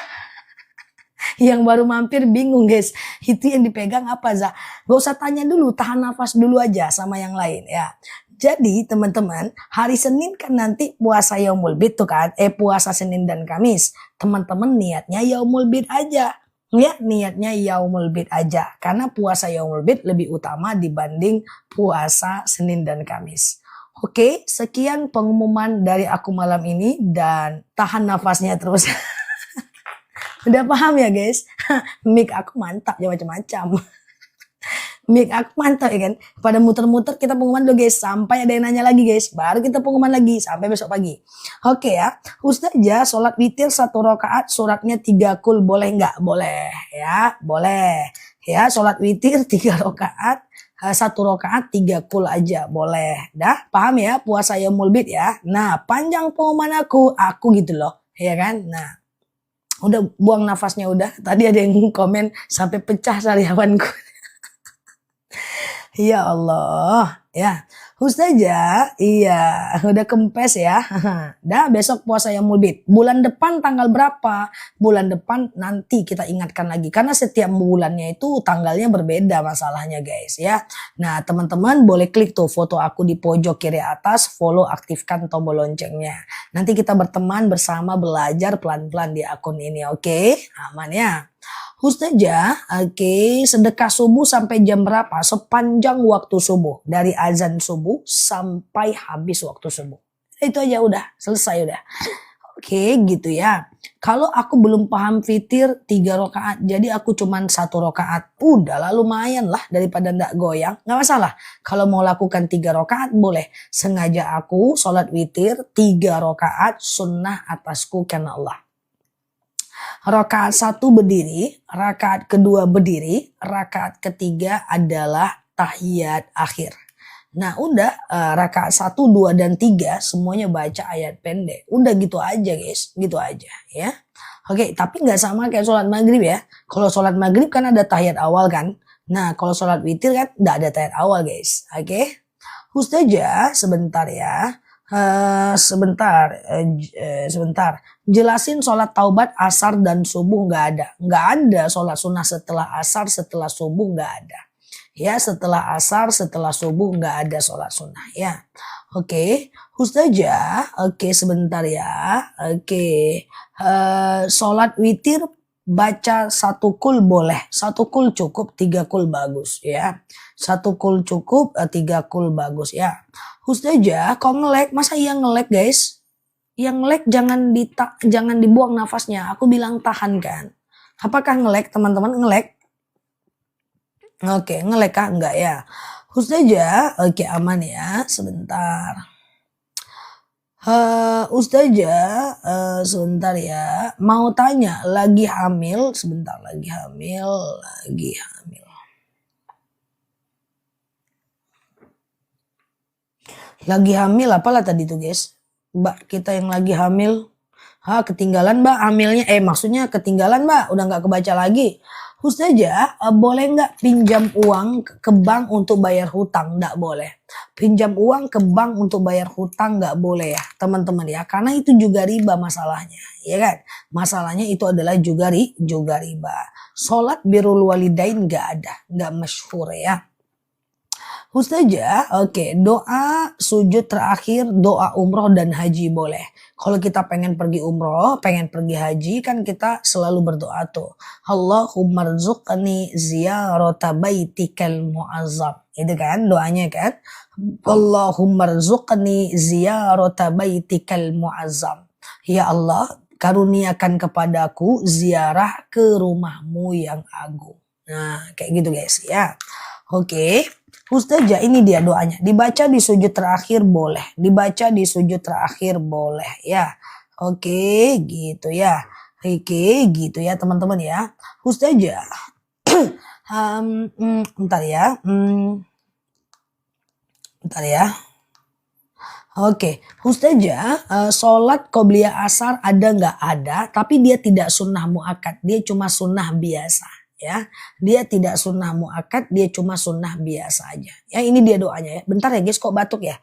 Yang baru mampir bingung guys, itu yang dipegang apa Zah? Gak usah tanya dulu, tahan nafas dulu aja sama yang lain ya. Jadi teman-teman, hari Senin kan nanti puasa Yaumul Bid tuh kan, puasa Senin dan Kamis. Teman-teman niatnya Yaumul Bid aja. Ya, niatnya Yaumul Bid aja. Karena puasa Yaumul Bid lebih utama dibanding puasa Senin dan Kamis. Oke, sekian pengumuman dari aku malam ini dan tahan nafasnya terus. Udah paham ya guys? Mic aku mantap ya macam-macam. Mic aku mantap ya kan. Pada muter-muter kita pengumuman dulu guys. Sampai ada yang nanya lagi guys. Baru kita pengumuman lagi. Sampai besok pagi. Oke ya. Ustazah, sholat witir 1 rakaat suratnya 3 kul boleh nggak? Boleh ya. Boleh. Ya, sholat witir 3 rakaat. 1 rakaat 3 kul aja. Boleh. Dah paham ya puasa Yaumul Bid ya. Nah, panjang pengumuman aku gitu loh. Ya kan. Nah. Udah buang nafasnya udah. Tadi ada yang komen sampai pecah sariawanku. Ya Allah, ya. Ustazah, iya, udah kempes ya. Dah besok puasa Yaumul Bid. Bulan depan tanggal berapa? Bulan depan nanti kita ingatkan lagi. Karena setiap bulannya itu tanggalnya berbeda masalahnya guys ya. Nah teman-teman boleh klik tuh foto aku di pojok kiri atas. Follow, aktifkan tombol loncengnya. Nanti kita berteman bersama belajar pelan-pelan di akun ini. Oke? Aman ya? Ustazah, oke, sedekah subuh sampai jam berapa? Sepanjang waktu subuh. Dari azan subuh sampai habis waktu subuh. Itu aja udah, selesai udah. Oke, gitu ya. Kalau aku belum paham fitir 3 rakaat, jadi aku cuman 1 rakaat. Udah lah lumayan lah daripada ndak goyang. Nggak masalah. Kalau mau lakukan 3 rakaat boleh. Sengaja aku sholat witir 3 rakaat sunnah atasku karena Allah. Rakaat 1 berdiri, rakaat kedua berdiri, rakaat ketiga adalah tahiyat akhir. Nah udah rakaat 1, 2, dan 3 semuanya baca ayat pendek. Udah gitu aja guys, gitu aja ya. Oke, tapi nggak sama kayak sholat maghrib ya. Kalau sholat maghrib kan ada tahiyat awal kan. Nah kalau sholat witir kan nggak ada tahiyat awal guys. Oke. Ustazah sebentar ya. Sebentar. Jelasin sholat taubat asar dan subuh nggak ada sholat sunnah setelah asar, setelah subuh nggak ada. Ya, setelah asar, setelah subuh nggak ada sholat sunnah ya. Oke, Ustazah. Oke, sebentar ya. Oke, sholat witir baca satu kul boleh, satu kul cukup, tiga kul bagus ya. Satu kul cukup, tiga kul bagus ya. Ustazah, kok nge-lag? Masa iya nge-lag guys? Yang nge-lag jangan dibuang nafasnya. Aku bilang tahan kan. Apakah nge-lag teman-teman? Nge-lag? Oke, nge-lag kah? Enggak ya. Ustazah, oke aman ya. Sebentar. Ustazah, sebentar ya. Mau tanya, lagi hamil? Sebentar, lagi hamil. Lagi hamil apalah tadi tuh guys? Mbak kita yang lagi hamil. Ketinggalan mbak hamilnya. Maksudnya ketinggalan mbak. Udah gak kebaca lagi. Ustazah, boleh nggak pinjam uang ke bank untuk bayar hutang? Nggak boleh. Pinjam uang ke bank untuk bayar hutang nggak boleh ya teman-teman ya. Karena itu juga riba masalahnya. Ya kan? Masalahnya itu adalah juga riba. Sholat birrul walidain nggak ada. Nggak masyhur ya. Ustazah, oke, doa sujud terakhir, doa umroh dan haji boleh. Kalau kita pengen pergi umroh, pengen pergi haji, kan kita selalu berdoa tuh. Allahumma rzuqni ziyarata baitikal mu'azzam. Itu kan doanya kan. Allahumma rzuqni ziyarata baitikal mu'azzam. Ya Allah, karuniakan kepadaku ziarah ke rumahmu yang agung. Nah, kayak gitu guys ya. Oke. Ustazah, ini dia doanya. Dibaca di sujud terakhir boleh. Dibaca di sujud terakhir boleh ya. Oke, gitu ya. Oke, gitu ya teman-teman ya. Ustazah. Bentar ya. Bentar ya. Oke, Ustazah, sholat qobliyah asar ada nggak? Ada, tapi dia tidak sunnah muakkad. Dia cuma sunnah biasa. Ya, dia tidak sunnah muakkad, dia cuma sunnah biasa aja. Ya, ini dia doanya ya. Bentar ya guys, kok batuk ya?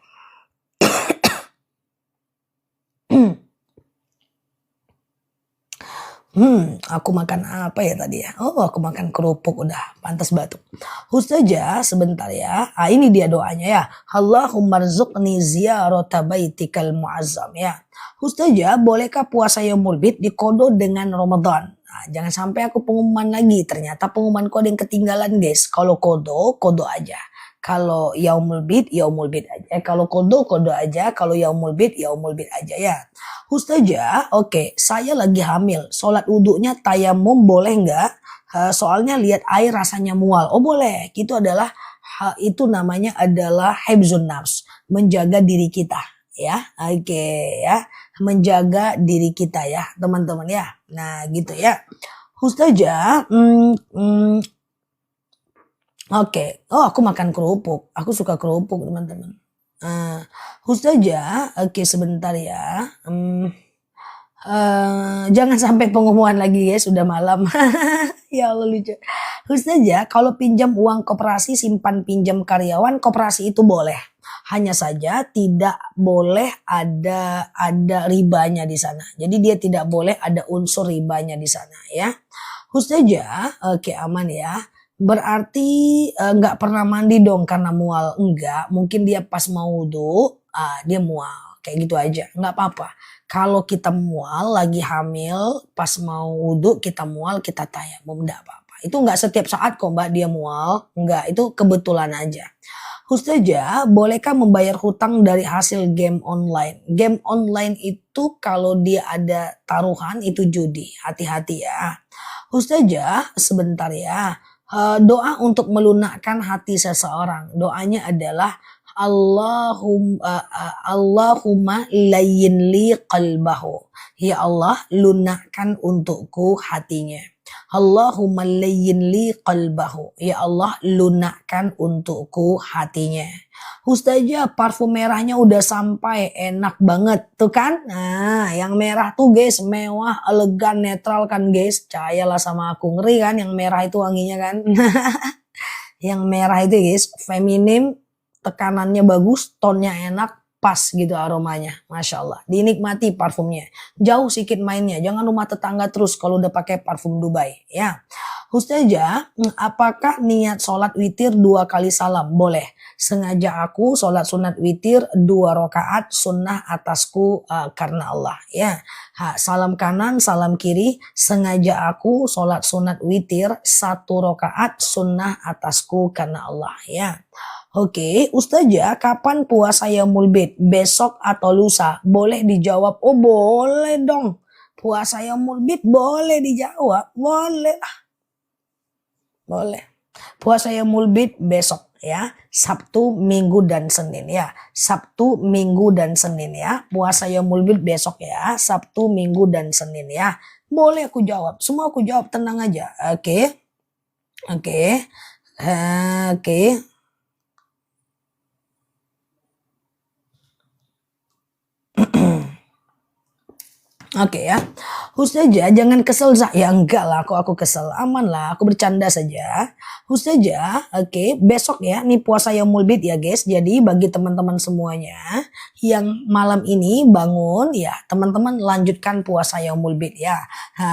Aku makan apa ya tadi ya? Oh, aku makan kerupuk, udah pantas batuk. Ustazah, sebentar ya. Ini dia doanya ya. Allahumma rzuqni ziyarata baitikal mu'azzam ya. Ustazah, bolehkah puasa yaumul bid dikodo dengan Ramadan? Nah, jangan sampai aku pengumuman lagi. Ternyata pengumumanku ada yang ketinggalan guys. Kalau kodo aja. Kalau yaumul bid aja. Kalau kodo aja. Kalau yaumul bid aja ya. Ustazah, oke, saya lagi hamil. Sholat wudhunya tayamum boleh nggak? Soalnya lihat air rasanya mual. Oh boleh. Itu namanya adalah hibzun nafs, menjaga diri kita. Ya, oke ya, menjaga diri kita ya, teman-teman ya. Nah, gitu ya. Ustazah, oke. Oh, aku makan kerupuk. Aku suka kerupuk, teman-teman. Ustazah, oke sebentar ya. Jangan sampai pengumuman lagi ya, sudah malam. Ya Allah lucu. Ustazah, kalau pinjam uang koperasi simpan pinjam karyawan, koperasi itu boleh. Hanya saja tidak boleh ada ribanya di sana. Jadi dia tidak boleh ada unsur ribanya di sana ya. Ustazah, oke aman ya. Berarti nggak pernah mandi dong karena mual? Enggak, mungkin dia pas mau wudhu, dia mual. Kayak gitu aja, nggak apa-apa. Kalau kita mual lagi hamil, pas mau wudhu kita mual, kita tayamum, enggak apa-apa. Itu nggak setiap saat kok mbak dia mual, enggak, itu kebetulan aja. Ustazah, bolehkah membayar hutang dari hasil game online? Game online itu kalau dia ada taruhan itu judi, hati-hati ya. Ustazah, sebentar ya. Doa untuk melunakkan hati seseorang. Doanya adalah Allahumma layyin li qalbahu. Ya Allah, lunakkan untukku hatinya. Allahumma layyin li qalbahu. Ya Allah, lunakkan untukku hatinya. Ustazah, parfum merahnya udah sampai, enak banget tuh kan. Nah, yang merah tuh guys, mewah, elegan, netral kan guys. Percayalah sama aku, ngeri kan yang merah itu wanginya kan. Yang merah itu guys, feminim, tekanannya bagus, tonnya enak, pas gitu aromanya, Masya Allah. Dinikmati parfumnya. Jauh sedikit mainnya, jangan rumah tetangga terus kalau udah pakai parfum Dubai ya. Ustazah, apakah niat sholat witir 2 kali salam? Boleh. Sengaja aku sholat sunat witir 2 rakaat sunnah atasku karena Allah ya. Salam kanan, salam kiri. Sengaja aku sholat sunat witir 1 rakaat sunnah atasku karena Allah ya. Oke, Ustazah, kapan puasa Yaumul Bid? Besok atau lusa? Boleh dijawab. Oh, boleh dong. Puasa Yaumul Bid boleh dijawab. Boleh lah. Boleh. Puasa Yaumul Bid besok ya. Sabtu, Minggu, dan Senin ya. Sabtu, Minggu, dan Senin ya. Puasa Yaumul Bid besok ya. Sabtu, Minggu, dan Senin ya. Boleh aku jawab. Semua aku jawab, tenang aja. Oke. Oke. Oke. Oke ya. Ustazah jangan kesel Zah. Ya enggak lah, kok aku kesel. Aman lah, aku bercanda saja. Ustazah, oke, besok ya, nih puasa Yaumul Bid ya guys. Jadi bagi teman-teman semuanya yang malam ini bangun ya, teman-teman lanjutkan puasa Yaumul Bid ya.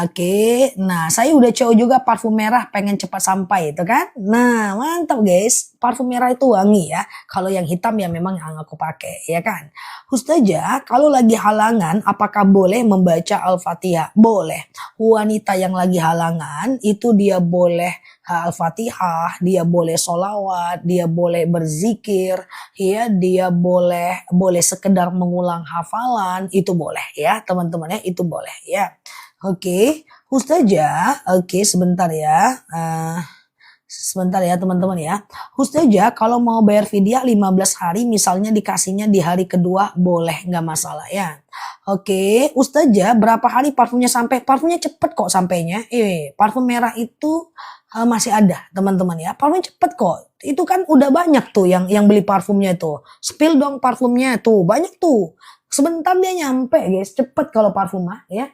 Oke, nah saya udah coba juga parfum merah pengen cepat sampai itu kan. Nah mantap guys, parfum merah itu wangi ya. Kalau yang hitam ya memang yang aku pakai ya kan. Ustazah, kalau lagi halangan apakah boleh membaca Al-Fatihah? Boleh. Wanita yang lagi halangan itu dia boleh Al-Fatihah, dia boleh sholawat, dia boleh berzikir, ya, dia boleh sekedar mengulang hafalan, itu boleh ya teman-teman ya, itu boleh ya. Oke, Ustazah, oke sebentar ya. Sebentar ya teman-teman ya. Ustazah kalau mau bayar fidyah 15 hari misalnya dikasihnya di hari kedua boleh, nggak masalah ya. Oke, Ustazah berapa hari parfumnya sampai? Parfumnya cepet kok sampainya. Parfum merah itu masih ada teman-teman ya. Parfumnya cepet kok. Itu kan udah banyak tuh yang beli parfumnya tuh. Spill dong parfumnya tuh, banyak tuh. Sebentar dia nyampe guys, cepet kalau parfum mah ya.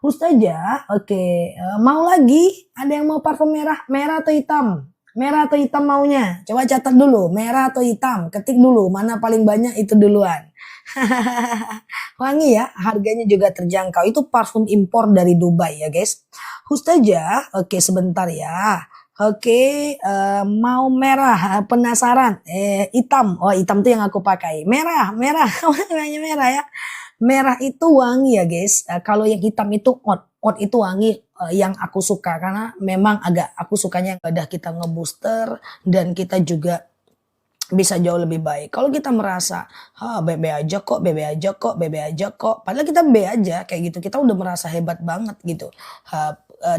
Ustazah, oke, mau lagi? Ada yang mau parfum merah? Merah atau hitam? Merah atau hitam maunya? Coba catat dulu, merah atau hitam? Ketik dulu, mana paling banyak itu duluan. Wangi ya, harganya juga terjangkau. Itu parfum impor dari Dubai ya guys. Ustazah, oke sebentar ya. Oke, mau merah, penasaran? Hitam, oh hitam tuh yang aku pakai. Merah, warnanya merah ya. Merah itu wangi ya guys. Kalau yang hitam itu oat itu wangi yang aku suka karena memang aku sukanya udah kita ngebooster dan kita juga bisa jauh lebih baik. Kalau kita merasa, bebe aja kok, bebe aja kok, bebe aja kok. Padahal kita be aja kayak gitu. Kita udah merasa hebat banget gitu.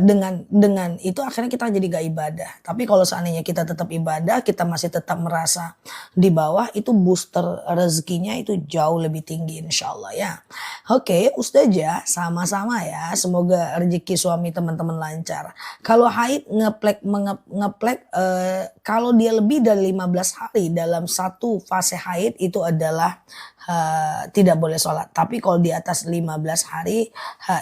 Dengan itu akhirnya kita jadi gak ibadah. Tapi kalau seandainya kita tetap ibadah, kita masih tetap merasa di bawah, itu booster rezekinya itu jauh lebih tinggi insya Allah ya. Oke, Ustazah sama-sama ya. Semoga rezeki suami teman-teman lancar. Kalau haid ngeplek kalau dia lebih dari 15 hari dalam satu fase haid itu adalah tidak boleh sholat. Tapi kalau di atas 15 hari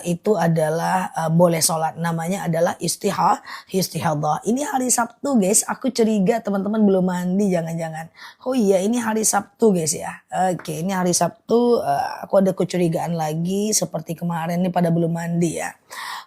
itu adalah boleh sholat. Namanya adalah istihadah. Ini hari Sabtu guys. Aku curiga teman-teman belum mandi jangan-jangan. Oh iya ini hari Sabtu guys ya. Oke ini hari Sabtu. Aku ada kecurigaan lagi seperti kemarin ini pada belum mandi ya.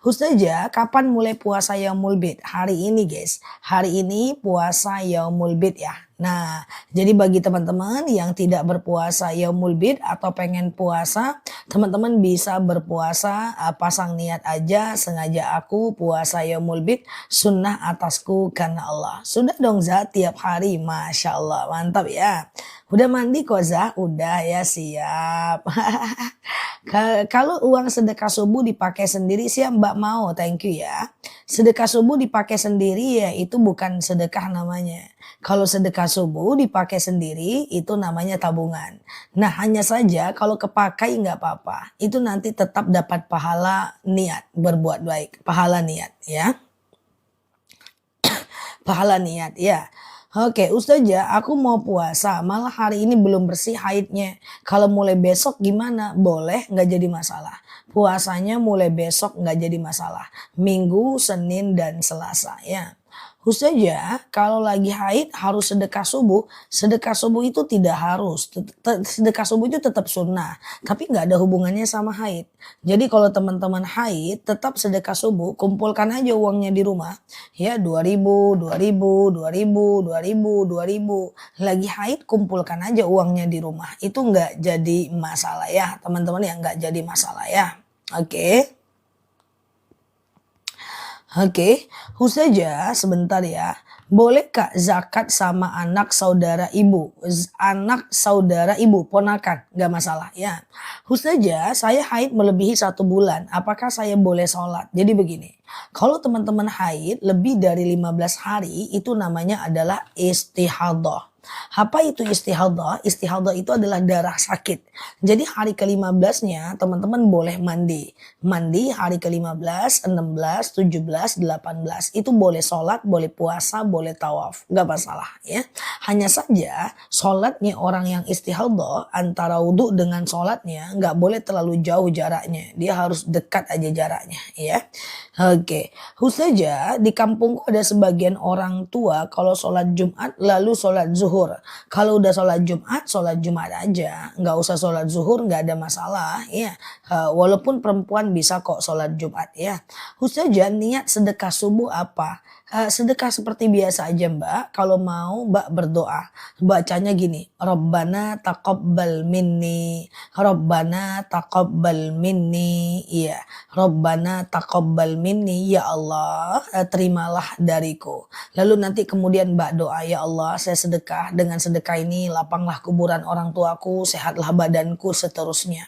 Ustazah kapan mulai puasa Yaumul Bid? Hari ini guys. Hari ini puasa Yaumul Bid ya. Nah, jadi bagi teman-teman yang tidak berpuasa Yaumul Bid atau pengen puasa, teman-teman bisa berpuasa pasang niat aja, sengaja aku puasa Yaumul Bid sunnah atasku karena Allah. Sudah dong Zah tiap hari, Masya Allah, mantap ya. Udah mandi kok Zah? Udah ya siap. Kalau uang sedekah subuh dipakai sendiri siap Mbak mau, thank you ya. Sedekah subuh dipakai sendiri ya itu bukan sedekah namanya. Kalau sedekah subuh dipakai sendiri itu namanya tabungan. Nah hanya saja kalau kepakai nggak apa-apa. Itu nanti tetap dapat pahala niat berbuat baik. Pahala niat ya. Pahala niat ya. Oke Ustazah aku mau puasa malah hari ini belum bersih haidnya. Kalau mulai besok gimana? Boleh nggak jadi masalah. Puasanya mulai besok nggak jadi masalah. Minggu, Senin, dan Selasa ya. Saja kalau lagi haid harus sedekah subuh. Sedekah subuh itu tidak harus. Sedekah subuh itu tetap sunnah. Tapi nggak ada hubungannya sama haid. Jadi kalau teman-teman haid tetap sedekah subuh. Kumpulkan aja uangnya di rumah. Ya 2.000, 2.000, 2.000, 2.000, 2.000. Lagi haid kumpulkan aja uangnya di rumah. Itu nggak jadi masalah ya teman-teman ya. Nggak jadi masalah ya. Oke. Oke, Husaja sebentar ya. Bolehkah zakat sama anak saudara ibu? Anak saudara ibu, ponakan, nggak masalah ya. Husaja, saya haid melebihi 1 bulan. Apakah saya boleh sholat? Jadi begini, kalau teman-teman haid lebih dari 15 hari, itu namanya adalah istihadah. Apa itu istihadah? Istihadah itu adalah darah sakit. Jadi hari ke-15-nya teman-teman boleh mandi. Mandi hari ke-15, 16, 17, 18. Itu boleh sholat, boleh puasa, boleh tawaf. Gak masalah ya. Hanya saja sholatnya orang yang istihadah antara wudhu dengan sholatnya gak boleh terlalu jauh jaraknya. Dia harus dekat aja jaraknya ya. Oke, Husaja di kampungku ada sebagian orang tua kalau sholat Jumat lalu sholat zuhur. Kalau udah sholat Jumat aja, nggak usah sholat zuhur, nggak ada masalah ya. Walaupun perempuan bisa kok sholat Jumat ya. Husaja niat sedekah subuh apa? Sedekah seperti biasa aja Mbak. Kalau mau Mbak berdoa. Bacanya gini. Rabbana taqabbal minni. Rabbana taqabbal minni. Iya. Rabbana taqabbal minni. Ya Allah terimalah dariku. Lalu nanti kemudian Mbak doa. Ya Allah saya sedekah. Dengan sedekah ini lapanglah kuburan orang tuaku. Sehatlah badanku seterusnya.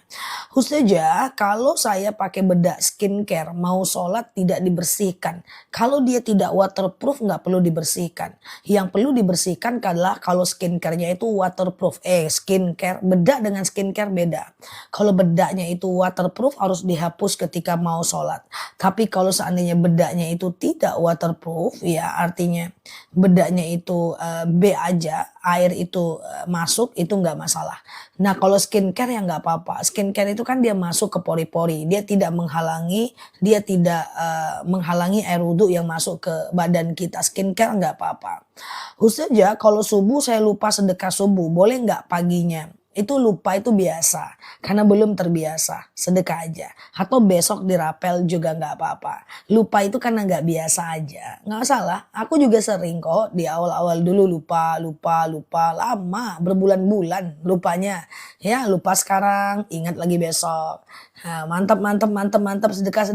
Saja kalau saya pakai bedak skincare. Mau sholat tidak dibersihkan. Kalau dia tidak waterproof nggak perlu dibersihkan. Yang perlu dibersihkan adalah kalau skincare-nya itu waterproof. Skincare, bedak dengan skincare beda. Kalau bedaknya itu waterproof harus dihapus ketika mau sholat. Tapi kalau seandainya bedaknya itu tidak waterproof, ya artinya bedaknya itu B aja, air itu masuk, itu nggak masalah. Nah kalau skincare ya nggak apa-apa. Skincare itu kan dia masuk ke pori-pori. Dia tidak menghalangi air wudhu yang masuk ke badan kita. Skincare nggak apa-apa. Saja kalau subuh saya lupa sedekah subuh. Boleh nggak paginya? Itu lupa itu biasa. Karena belum terbiasa. Sedekah aja. Atau besok dirapel juga nggak apa-apa. Lupa itu karena nggak biasa aja. Nggak salah. Aku juga sering kok di awal-awal dulu lupa. Lama berbulan-bulan lupanya. Ya lupa sekarang ingat lagi besok. Nah, mantap sedekah.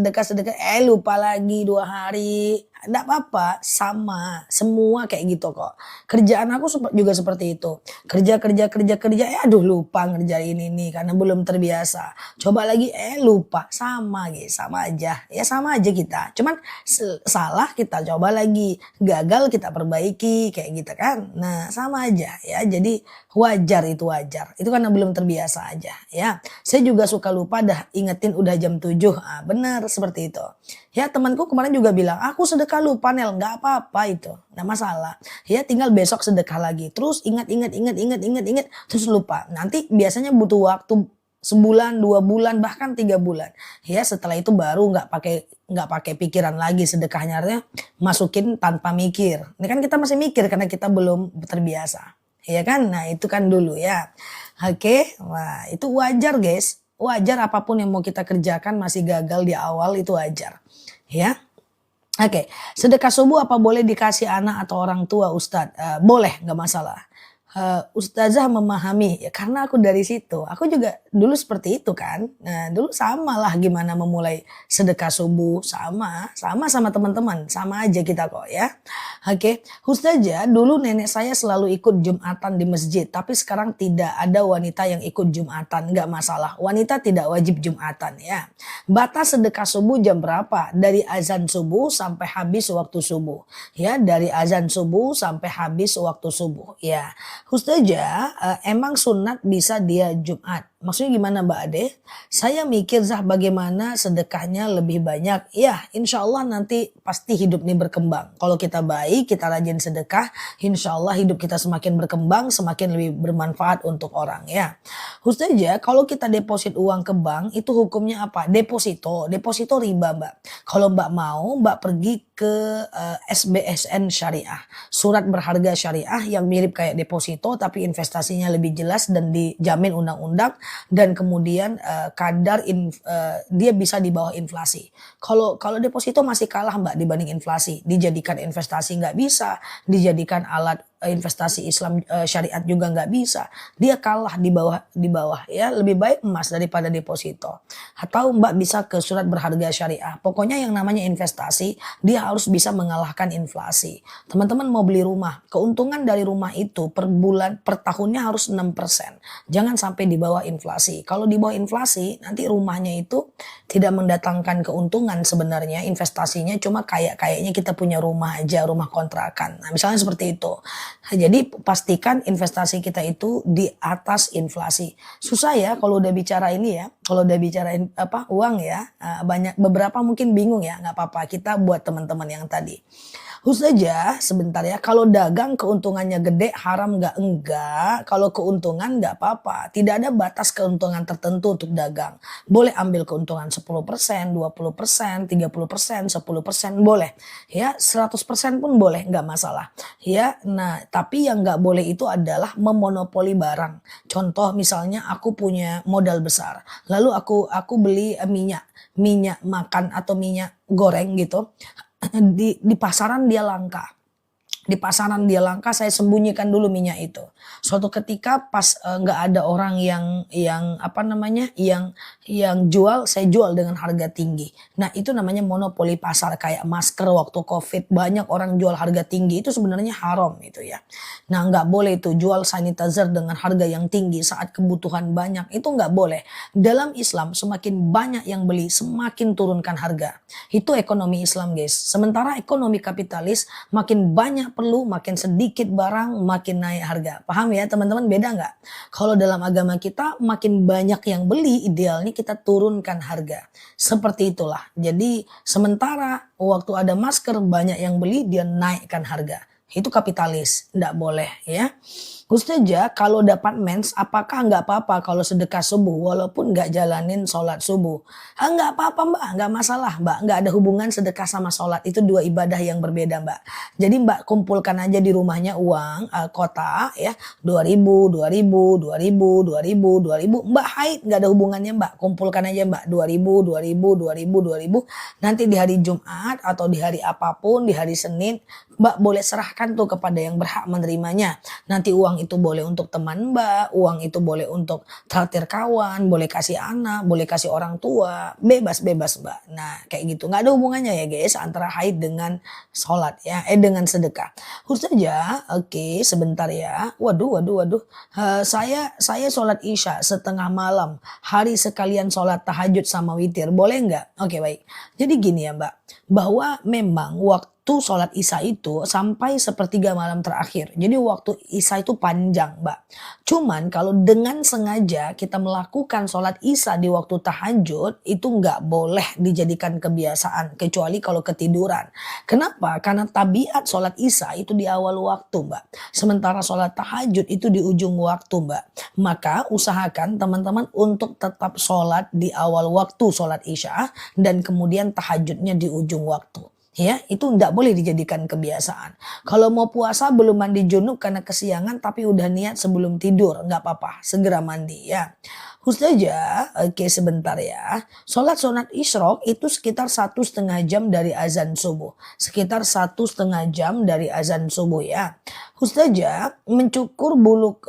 Lupa lagi 2 hari. Enggak apa-apa, sama, semua kayak gitu kok. Kerjaan aku juga seperti itu. Kerja, aduh lupa ngerjain ini karena belum terbiasa. Coba lagi, lupa, sama aja. Ya sama aja kita. Cuman salah kita coba lagi, gagal kita perbaiki kayak gitu kan. Nah sama aja ya, jadi wajar. Itu karena belum terbiasa aja ya. Saya juga suka lupa ingetin udah jam 7. Benar seperti itu. Ya temanku kemarin juga bilang, aku sedekah lupa Nel, nggak apa-apa itu, nggak masalah. Ya tinggal besok sedekah lagi, terus ingat, terus lupa. Nanti biasanya butuh waktu 1 bulan, 2 bulan, bahkan 3 bulan. Ya setelah itu baru nggak pakai pikiran lagi sedekahnya, artinya masukin tanpa mikir. Ini kan kita masih mikir karena kita belum terbiasa, ya kan? Nah itu kan dulu ya. Oke, wah itu wajar guys. Wajar apapun yang mau kita kerjakan masih gagal di awal itu wajar. Ya, oke. Sedekah subuh apa boleh dikasih anak atau orang tua Ustadz? Boleh, nggak masalah. Ustazah memahami ya karena aku dari situ. Aku juga dulu seperti itu kan. Nah, dulu sama lah gimana memulai sedekah subuh, sama teman-teman, sama aja kita kok ya. Oke, Ustazah, dulu nenek saya selalu ikut Jumatan di masjid, tapi sekarang tidak ada wanita yang ikut Jumatan, nggak masalah. Wanita tidak wajib Jumatan ya. Batas sedekah subuh jam berapa? Dari azan subuh sampai habis waktu subuh. Ya, dari azan subuh sampai habis waktu subuh ya. Ustazah, emang sunat bisa dia Jumat? Maksudnya gimana Mbak Ade? Saya mikir Zah bagaimana sedekahnya lebih banyak. Ya insya Allah nanti pasti hidup ini berkembang. Kalau kita baik, kita rajin sedekah, insya Allah hidup kita semakin berkembang, semakin lebih bermanfaat untuk orang ya. Khusus aja kalau kita deposit uang ke bank itu hukumnya apa? Deposito riba Mbak. Kalau Mbak mau, Mbak pergi ke SBSN Syariah. Surat berharga syariah yang mirip kayak deposito tapi investasinya lebih jelas dan dijamin undang-undang dan kemudian dia bisa di bawah inflasi. Kalau deposito masih kalah Mbak dibanding inflasi. Dijadikan investasi nggak bisa, dijadikan alat investasi Islam syariat juga nggak bisa. Dia kalah di bawah ya. Lebih baik emas daripada deposito. Atau Mbak bisa ke surat berharga syariah. Pokoknya yang namanya investasi dia harus bisa mengalahkan inflasi. Teman-teman mau beli rumah, keuntungan dari rumah itu per bulan per tahunnya harus 6%. Jangan sampai di bawah inflasi. Kalau di bawah inflasi nanti rumahnya itu tidak mendatangkan keuntungan sebenarnya investasinya cuma kayaknya kita punya rumah aja, rumah kontrakan. Nah, misalnya seperti itu. Nah, jadi pastikan investasi kita itu di atas inflasi. Susah ya kalau udah bicara ini ya, kalau udah bicarain uang ya, banyak beberapa mungkin bingung ya, nggak apa-apa kita buat teman-teman yang tadi. Khusus aja sebentar ya, kalau dagang keuntungannya gede haram nggak? Enggak, kalau keuntungan nggak apa-apa. Tidak ada batas keuntungan tertentu untuk dagang. Boleh ambil keuntungan 10%, 20%, 30%, 10% boleh. Ya 100% pun boleh, nggak masalah. Ya, nah tapi yang nggak boleh itu adalah memonopoli barang. Contoh misalnya aku punya modal besar, lalu aku beli minyak makan atau minyak goreng gitu. Di pasaran dia langka. Di pasaran dia langka, saya sembunyikan dulu minyak itu. Suatu ketika pas nggak ada orang yang jual, saya jual dengan harga tinggi. Nah itu namanya monopoli pasar, kayak masker waktu COVID banyak orang jual harga tinggi, itu sebenarnya haram itu ya. Nah nggak boleh itu jual sanitizer dengan harga yang tinggi saat kebutuhan banyak, itu nggak boleh. Dalam Islam semakin banyak yang beli semakin turunkan harga. Itu ekonomi Islam guys. Sementara ekonomi kapitalis makin banyak perlu, makin sedikit barang, makin naik harga. Paham ya teman-teman, beda nggak? Kalau dalam agama kita makin banyak yang beli, idealnya kita turunkan harga. Seperti itulah. Jadi sementara waktu ada masker banyak yang beli, dia naikkan harga. Itu kapitalis, nggak boleh ya. Khusus aja kalau dapat mens, apakah nggak apa-apa kalau sedekah subuh walaupun nggak jalanin sholat subuh? Nggak apa-apa Mbak, nggak masalah Mbak. Nggak ada hubungan sedekah sama sholat, itu dua ibadah yang berbeda Mbak. Jadi Mbak kumpulkan aja di rumahnya uang kota ya, 2.000, 2.000, 2.000, 2.000, 2.000. Mbak haid nggak ada hubungannya Mbak, kumpulkan aja Mbak 2.000, 2.000, 2.000, 2.000. Nanti di hari Jumat atau di hari apapun, di hari Senin, Mbak boleh serahkan tuh kepada yang berhak menerimanya. Nanti uang itu boleh untuk teman Mbak, uang itu boleh untuk traktir kawan, boleh kasih anak, boleh kasih orang tua, bebas-bebas Mbak. Nah kayak gitu, nggak ada hubungannya ya guys antara haid dengan sholat ya, dengan sedekah. Khusus aja, oke sebentar ya. Waduh. Saya sholat isya setengah malam, hari sekalian sholat tahajud sama witir, boleh nggak? Oke baik. Jadi gini ya Mbak, bahwa memang waktu sholat isya itu sampai sepertiga malam terakhir. Jadi waktu isya itu panjang Mbak. Cuman kalau dengan sengaja kita melakukan sholat isya di waktu tahajud itu nggak boleh dijadikan kebiasaan. Kecuali kalau ketiduran. Kenapa? Karena tabiat sholat isya itu di awal waktu Mbak. Sementara sholat tahajud itu di ujung waktu Mbak. Maka usahakan teman-teman untuk tetap sholat di awal waktu sholat isya. Dan kemudian tahajudnya di ujung waktu. Ya, itu tidak boleh dijadikan kebiasaan. Kalau mau puasa belum mandi junub karena kesiangan tapi udah niat sebelum tidur, nggak apa-apa, segera mandi ya. Khusus aja, oke sebentar ya. Sholat sunat isyraq itu sekitar 1,5 jam dari azan subuh. Sekitar 1,5 jam dari azan subuh ya. Khusus aja, mencukur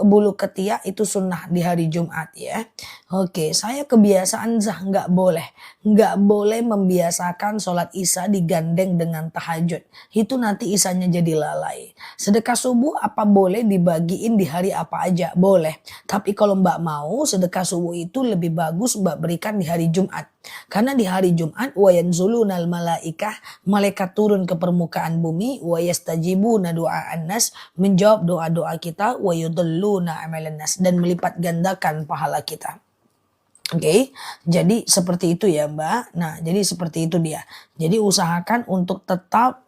bulu ketiak itu sunnah di hari Jumat ya. Oke, saya kebiasaan nggak boleh. Nggak boleh membiasakan sholat isya digandeng dengan tahajud. Itu nanti isyanya jadi lalai. Sedekah subuh apa boleh dibagiin di hari apa aja? Boleh. Tapi kalau Mbak mau sedekah subuh itu lebih bagus Mbak berikan di hari Jumat. Karena di hari Jumat wa yanzulunal malaikah, malaikat turun ke permukaan bumi, wa yastajibuna du'aan nas, menjawab doa-doa kita, wa yudalluna amalan nas, dan melipat gandakan pahala kita. Oke, jadi seperti itu ya Mbak. Nah, jadi seperti itu dia. Jadi usahakan untuk tetap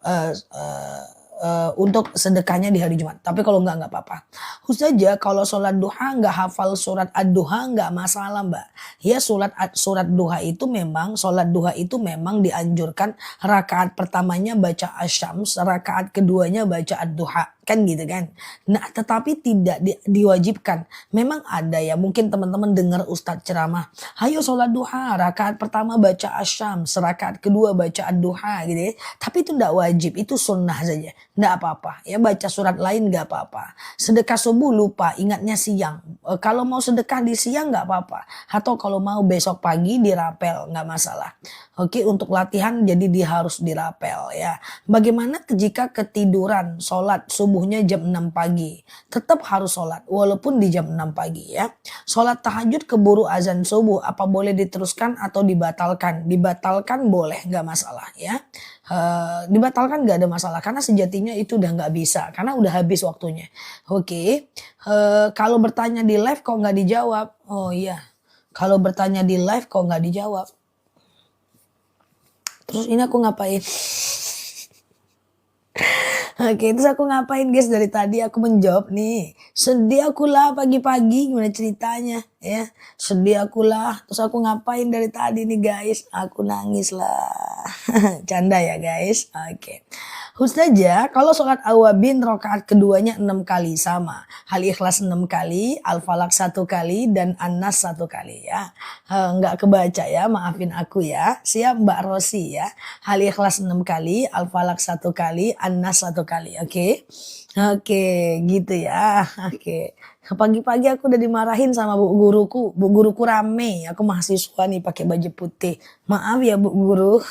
untuk sedekahnya di hari Jumat. Tapi kalau nggak apa-apa. Khusus saja kalau sholat duha nggak hafal surat ad-duha nggak masalah Mbak. Ya surat duha itu memang sholat duha itu memang dianjurkan rakaat pertamanya baca asyams, rakaat keduanya baca ad-duha kan gitu kan. Nah, tetapi tidak diwajibkan. Memang ada ya mungkin teman-teman dengar ustadz ceramah, "Ayo sholat duha, rakaat pertama baca asyam, rakaat kedua baca ad-duha" gitu ya. Tapi itu tidak wajib, itu sunnah saja. Tidak apa-apa. Ya baca surat lain nggak apa-apa. Sedekah subuh lupa, ingatnya siang. Kalau mau sedekah di siang nggak apa-apa. Atau kalau mau besok pagi dirapel nggak masalah. Oke, untuk latihan jadi dia harus dirapel ya. Bagaimana jika ketiduran sholat subuhnya jam 6 pagi? Tetap harus sholat walaupun di jam 6 pagi ya. Sholat tahajud keburu azan subuh, apa boleh diteruskan atau dibatalkan? Dibatalkan boleh, nggak masalah ya. Dibatalkan nggak ada masalah karena sejatinya itu udah nggak bisa karena udah habis waktunya. Oke, kalau bertanya di live kok nggak dijawab? Oh iya, kalau bertanya di live kok nggak dijawab? Terus ini aku ngapain? Oke, terus aku ngapain guys dari tadi aku menjawab nih. Sedih akulah pagi-pagi gimana ceritanya ya. Sedih akulah. Terus aku ngapain dari tadi nih guys. Aku nangis lah. Canda ya guys. Oke. Saja kalau sholat awabin rokaat keduanya 6 kali sama. Al-Ikhlas 6 kali, Al-Falak 1 kali, dan An-Nas 1 kali ya. Nggak kebaca ya, maafin aku ya. Siap Mbak Rosi ya. Al-Ikhlas 6 kali, Al-Falak 1 kali, An-Nas 1 kali. Oke. Oke, gitu ya. Oke. Pagi-pagi aku udah dimarahin sama bu guruku. Bu guruku rame. Aku mahasiswa nih pakai baju putih. Maaf ya Bu Guru.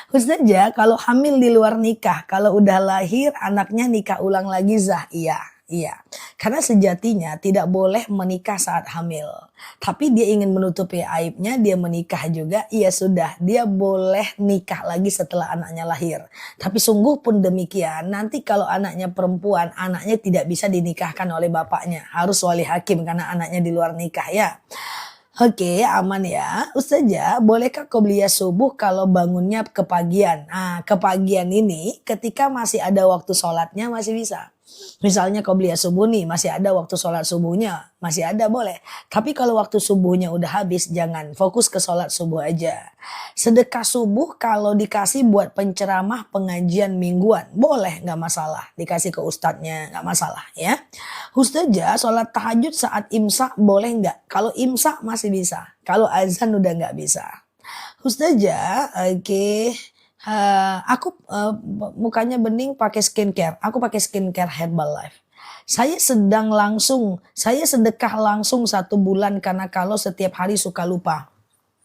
Khususnya kalau hamil di luar nikah, kalau udah lahir anaknya nikah ulang lagi zah, iya. Iya, karena sejatinya tidak boleh menikah saat hamil. Tapi dia ingin menutupi aibnya, dia menikah juga, iya sudah, dia boleh nikah lagi setelah anaknya lahir. Tapi sungguh pun demikian, nanti kalau anaknya perempuan, anaknya tidak bisa dinikahkan oleh bapaknya. Harus wali hakim karena anaknya di luar nikah ya. Oke, aman ya. Ustazah, bolehkah qobliyah subuh kalau bangunnya kepagian? Nah, kepagian ini ketika masih ada waktu sholatnya masih bisa. Misalnya qobliyah subuh nih, masih ada waktu sholat subuhnya, masih ada boleh. Tapi kalau waktu subuhnya udah habis, jangan fokus ke sholat subuh aja. Sedekah subuh kalau dikasih buat penceramah pengajian mingguan, boleh nggak masalah. Dikasih ke ustadznya nggak masalah ya. Ustazah, sholat tahajud saat imsak boleh nggak? Kalau imsak masih bisa. Kalau azan udah nggak bisa. Ustazah, oke. Aku mukanya bening pakai skincare. Aku pakai skincare Herbalife. Saya sedekah langsung 1 bulan karena kalau setiap hari suka lupa.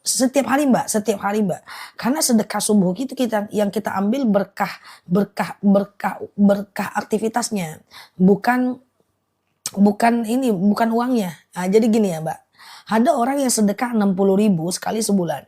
Setiap hari Mbak, setiap hari Mbak. Karena sedekah subuh itu yang kita ambil berkah aktivitasnya. Bukan uangnya. Nah, jadi gini ya Mbak. Ada orang yang sedekah 60.000 sekali sebulan.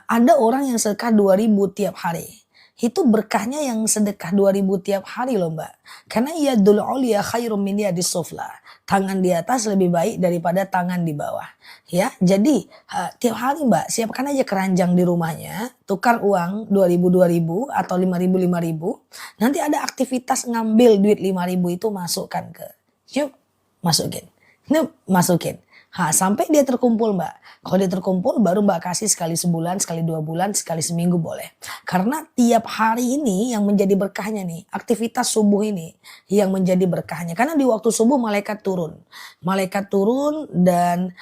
Ada orang yang sedekah 2.000 tiap hari. Itu berkahnya yang sedekah 2.000 tiap hari loh Mbak. Karena yadul ulia khairum min yadis sufla. Tangan di atas lebih baik daripada tangan di bawah. Ya, jadi tiap hari Mbak siapkan aja keranjang di rumahnya. Tukar uang 2.000 atau 5.000. Nanti ada aktivitas ngambil duit 5.000 itu masukkan ke. Yuk, masukin. Masukin. Sampai dia terkumpul Mbak. Kalau dia terkumpul baru Mbak kasih sekali sebulan, sekali 2 bulan, sekali seminggu boleh. Karena tiap hari ini yang menjadi berkahnya nih, aktivitas subuh ini yang menjadi berkahnya. Karena di waktu subuh malaikat turun. Malaikat turun dan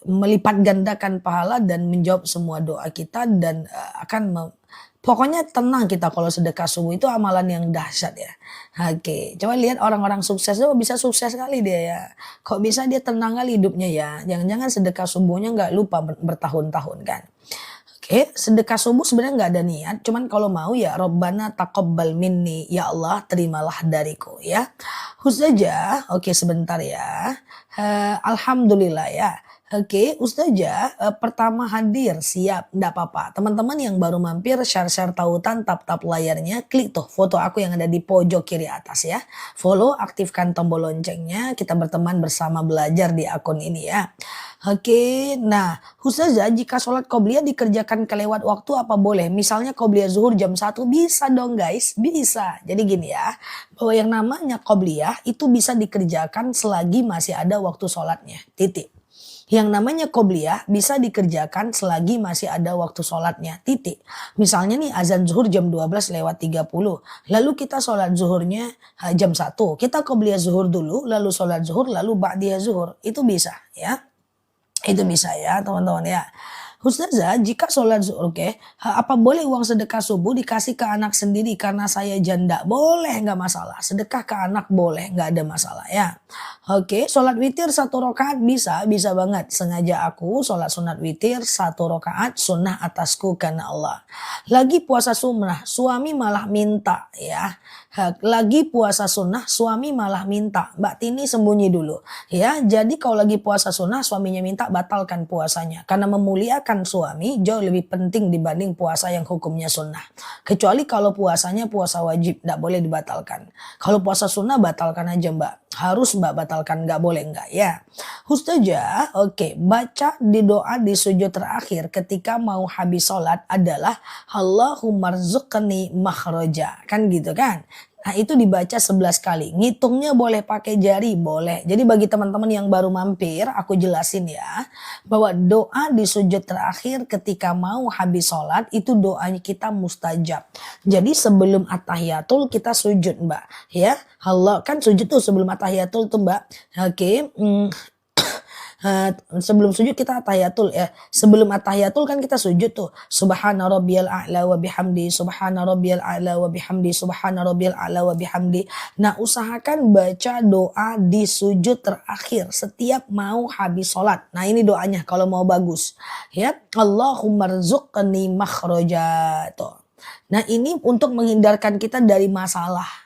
melipat gandakan pahala dan menjawab semua doa kita dan pokoknya tenang kita kalau sedekah subuh itu amalan yang dahsyat ya. Oke, coba lihat orang-orang sukses itu bisa sukses kali dia ya. Kok bisa dia tenang kali hidupnya ya. Jangan-jangan sedekah subuhnya nggak lupa bertahun-tahun kan. Oke, sedekah subuh sebenarnya nggak ada niat. Cuman kalau mau ya Rabbana taqabbal minni. Ya Allah terimalah dariku ya. Khusus aja, oke sebentar ya. Alhamdulillah ya. Oke, Ustazah, pertama hadir, siap, ndak apa-apa. Teman-teman yang baru mampir, share-share tautan, tap-tap layarnya, klik tuh foto aku yang ada di pojok kiri atas ya. Follow, aktifkan tombol loncengnya, kita berteman bersama belajar di akun ini ya. Oke, nah Ustazah, jika sholat qobliyah dikerjakan kelewat waktu apa boleh? Misalnya qobliyah zuhur jam 1, bisa dong guys, bisa. Jadi gini ya, bahwa yang namanya qobliyah itu bisa dikerjakan selagi masih ada waktu sholatnya, titik. Yang namanya qobliyah bisa dikerjakan selagi masih ada waktu sholatnya, titik. Misalnya nih azan zuhur jam 12:30, lalu kita sholat zuhurnya jam 1, kita qobliyah zuhur dulu, lalu sholat zuhur, lalu ba'diyah zuhur, itu bisa ya. Itu bisa ya teman-teman ya. Ustazah, jika sholat zuhur, oke, apa boleh uang sedekah subuh dikasih ke anak sendiri karena saya janda? Boleh, nggak masalah. Sedekah ke anak boleh, nggak ada masalah ya. Oke, sholat witir 1 rakaat bisa, bisa banget. Sengaja aku sholat sunat witir 1 rakaat sunnah atasku karena Allah. Lagi puasa sunnah, suami malah minta ya. Lagi puasa sunnah, suami malah minta. Mbak Tini sembunyi dulu. Ya, jadi kalau lagi puasa sunnah, suaminya minta, batalkan puasanya. Karena memuliakan suami jauh lebih penting dibanding puasa yang hukumnya sunnah. Kecuali kalau puasanya puasa wajib, tidak boleh dibatalkan. Kalau puasa sunnah, batalkan aja mbak. Harus mbak batalkan, nggak boleh nggak ya. Ustazah, oke, baca di doa di sujud terakhir ketika mau habis sholat adalah Allahumma rzuqni makhraja. Kan gitu kan. Nah itu dibaca 11 kali. Ngitungnya boleh pakai jari, boleh. Jadi bagi teman-teman yang baru mampir, aku jelasin ya. Bahwa doa di sujud terakhir ketika mau habis sholat, itu doanya kita mustajab. Jadi sebelum at-tahiyatul kita sujud mbak. Ya, Allah kan sujud tuh sebelum at-tahiyatul tuh mbak. Oke, sebelum sujud kita tahiyatul ya. Sebelum tahiyatul kan kita sujud tuh. Subhana rabbiyal a'la wa bihamdi, subhana rabbiyal a'la wa bihamdi, subhana rabbiyal a'la wa bihamdi. Nah, usahakan baca doa di sujud terakhir setiap mau habis sholat. Nah, ini doanya kalau mau bagus. Ya, Allahumma rzuqni makhraja tuh. Nah, ini untuk menghindarkan kita dari masalah.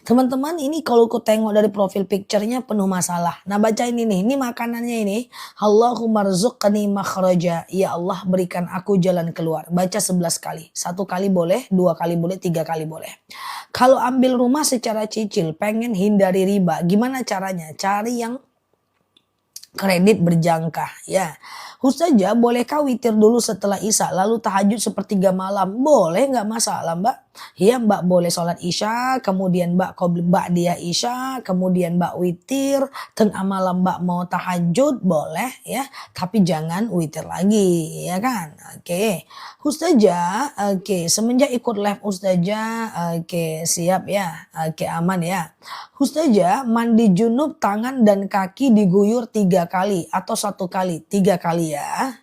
Teman-teman ini kalau ku tengok dari profil picture-nya penuh masalah. Nah baca ini makanannya ini. Allahumma rzuqni makhraja. Ya Allah berikan aku jalan keluar. Baca 11 kali. 1 kali boleh, 2 kali boleh, 3 kali boleh. Kalau ambil rumah secara cicil, pengen hindari riba. Gimana caranya? Cari yang kredit berjangka ya. Ustazah, bolehkah witir dulu setelah isya lalu tahajud sepertiga malam? Boleh, nggak masalah mbak. Ya mbak boleh sholat isya, kemudian mbak dia isya, kemudian mbak witir, tengah malam mbak mau tahajud boleh ya. Tapi jangan witir lagi ya kan. Oke. Ustazah, oke, semenjak ikut live Ustazah, oke siap ya. Oke aman ya. Ustazah, mandi junub tangan dan kaki diguyur 3 kali atau 1 kali, 3 kali ya.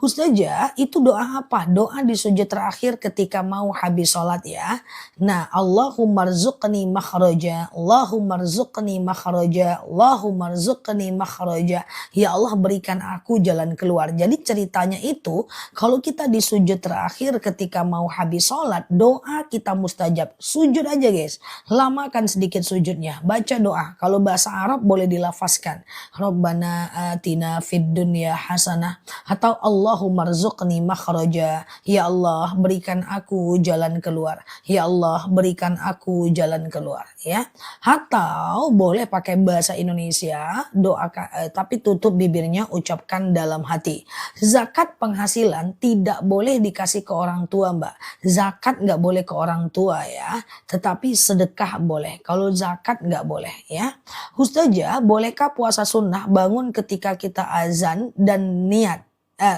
Ustazah, itu doa apa? Doa di sujud terakhir ketika mau habis sholat ya. Nah, Allahumma rzuqni makhraja, Allahumma rzuqni makhraja, Allahumma rzuqni makhraja. Ya Allah berikan aku jalan keluar. Jadi ceritanya itu, kalau kita di sujud terakhir ketika mau habis sholat, doa kita mustajab. Sujud aja guys, lamakan sedikit sujudnya. Baca doa, kalau bahasa Arab boleh dilafazkan. Rabbana atina fid dunya hasanah. Atau Allahumma rzuqni makhraja. Ya Allah berikan aku jalan keluar. Ya Allah berikan aku jalan keluar ya. Atau boleh pakai bahasa Indonesia doa tapi tutup bibirnya ucapkan dalam hati. Zakat penghasilan tidak boleh dikasih ke orang tua mbak. Zakat nggak boleh ke orang tua ya. Tetapi sedekah boleh. Kalau zakat nggak boleh ya. Ustazah, bolehkah puasa sunnah bangun ketika kita azan dan niat?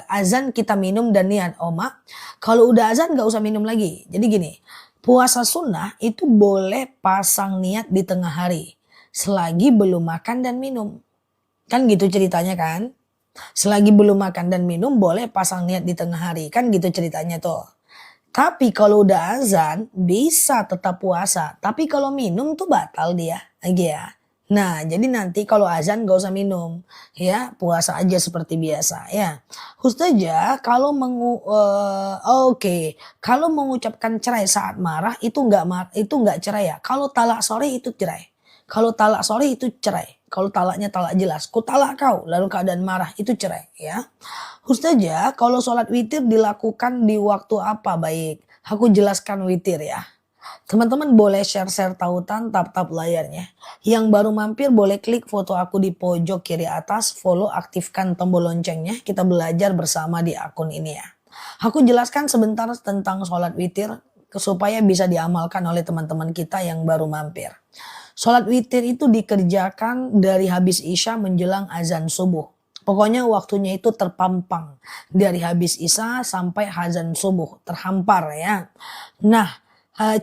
Azan kita minum dan niat. Oh mak, kalau udah azan gak usah minum lagi. Jadi gini, puasa sunnah itu boleh pasang niat di tengah hari. Selagi belum makan dan minum. Kan gitu ceritanya kan. Selagi belum makan dan minum boleh pasang niat di tengah hari. Kan gitu ceritanya tuh. Tapi kalau udah azan bisa tetap puasa. Tapi kalau minum tuh batal dia. Lagi ya. Nah, jadi nanti kalau azan gak usah minum, ya puasa aja seperti biasa, ya. Ustazah, kalau kalau mengucapkan cerai saat marah itu nggak cerai ya. Kalau talak sore itu cerai. Kalau talak sore itu cerai. Kalau talaknya talak jelas, ku talak kau, lalu keadaan marah, itu cerai ya. Ustazah, kalau sholat witir dilakukan di waktu apa baik? Aku jelaskan witir ya. Teman-teman boleh share-share tautan, tap-tap layarnya. Yang baru mampir boleh klik foto aku di pojok kiri atas, follow, aktifkan tombol loncengnya. Kita belajar bersama di akun ini ya. Aku jelaskan sebentar tentang sholat witir supaya bisa diamalkan oleh teman-teman kita yang baru mampir. Sholat witir itu dikerjakan dari habis isya menjelang azan subuh. Pokoknya waktunya itu terpampang dari habis isya sampai azan subuh, terhampar ya. Nah,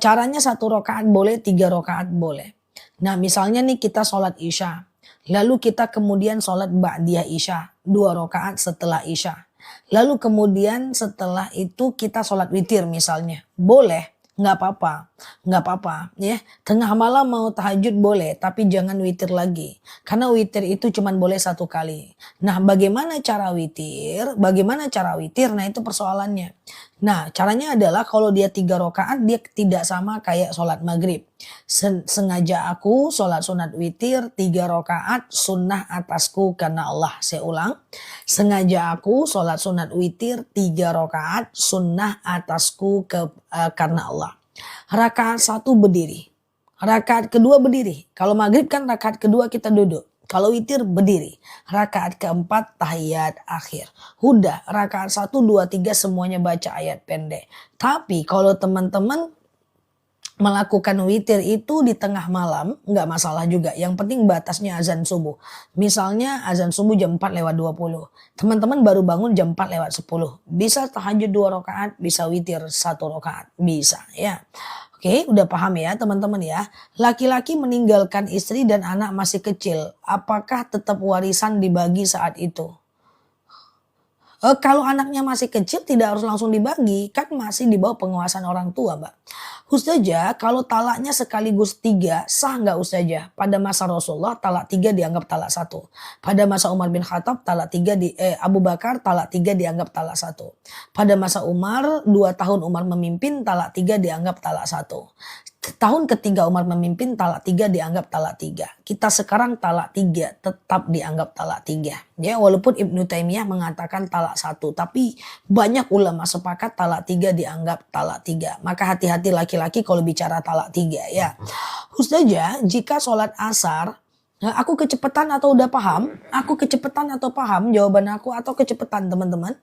caranya 1 rakaat boleh, 3 rakaat boleh. Nah misalnya nih kita sholat isya, lalu kita kemudian sholat ba'diyah isya, 2 rakaat setelah isya. Lalu kemudian setelah itu kita sholat witir misalnya, boleh, nggak apa-apa, nggak apa-apa ya. Tengah malam mau tahajud boleh, tapi jangan witir lagi, karena witir itu cuma boleh 1 kali. Nah bagaimana cara witir? Bagaimana cara witir? Nah itu persoalannya. Nah caranya adalah kalau dia 3 rakaat dia tidak sama kayak sholat maghrib. Sengaja aku sholat sunat witir 3 rakaat sunnah atasku karena Allah. Saya ulang. Sengaja aku sholat sunat witir 3 rakaat sunnah atasku karena Allah. Rakaat 1 berdiri. Rakaat kedua berdiri. Kalau maghrib kan rakaat kedua kita duduk. Kalau witir berdiri. Rakaat keempat tahiyat akhir. Udah rakaat 1, 2, 3 semuanya baca ayat pendek. Tapi kalau teman-teman melakukan witir itu di tengah malam nggak masalah juga. Yang penting batasnya azan subuh. Misalnya azan subuh jam 4:20. Teman-teman baru bangun jam 4:10. Bisa tahajud 2 rakaat, bisa witir 1 rakaat. Bisa ya. Oke, udah paham ya teman-teman ya. Laki-laki meninggalkan istri dan anak masih kecil. Apakah tetap warisan dibagi saat itu? Kalau anaknya masih kecil tidak harus langsung dibagi. Kan masih di bawah penguasaan orang tua Mbak. Ustazah, kalau talaknya sekaligus 3 sah nggak Ustazah? Pada masa Rasulullah talak 3 dianggap talak 1. Pada masa Umar bin Khattab talak 3 Abu Bakar talak 3 dianggap talak 1. Pada masa Umar 2 tahun Umar memimpin talak 3 dianggap talak 1. Tahun ketiga Umar memimpin talak 3 dianggap talak 3. Kita sekarang talak 3 tetap dianggap talak 3. Ya, walaupun Ibnu Taimiyah mengatakan talak 1, tapi banyak ulama sepakat talak 3 dianggap talak 3. Maka hati-hati laki-laki kalau bicara talak 3 ya. Ustazah, jika sholat asar, aku kecepatan atau udah paham? Aku kecepatan atau paham? Jawaban aku atau kecepatan teman-teman?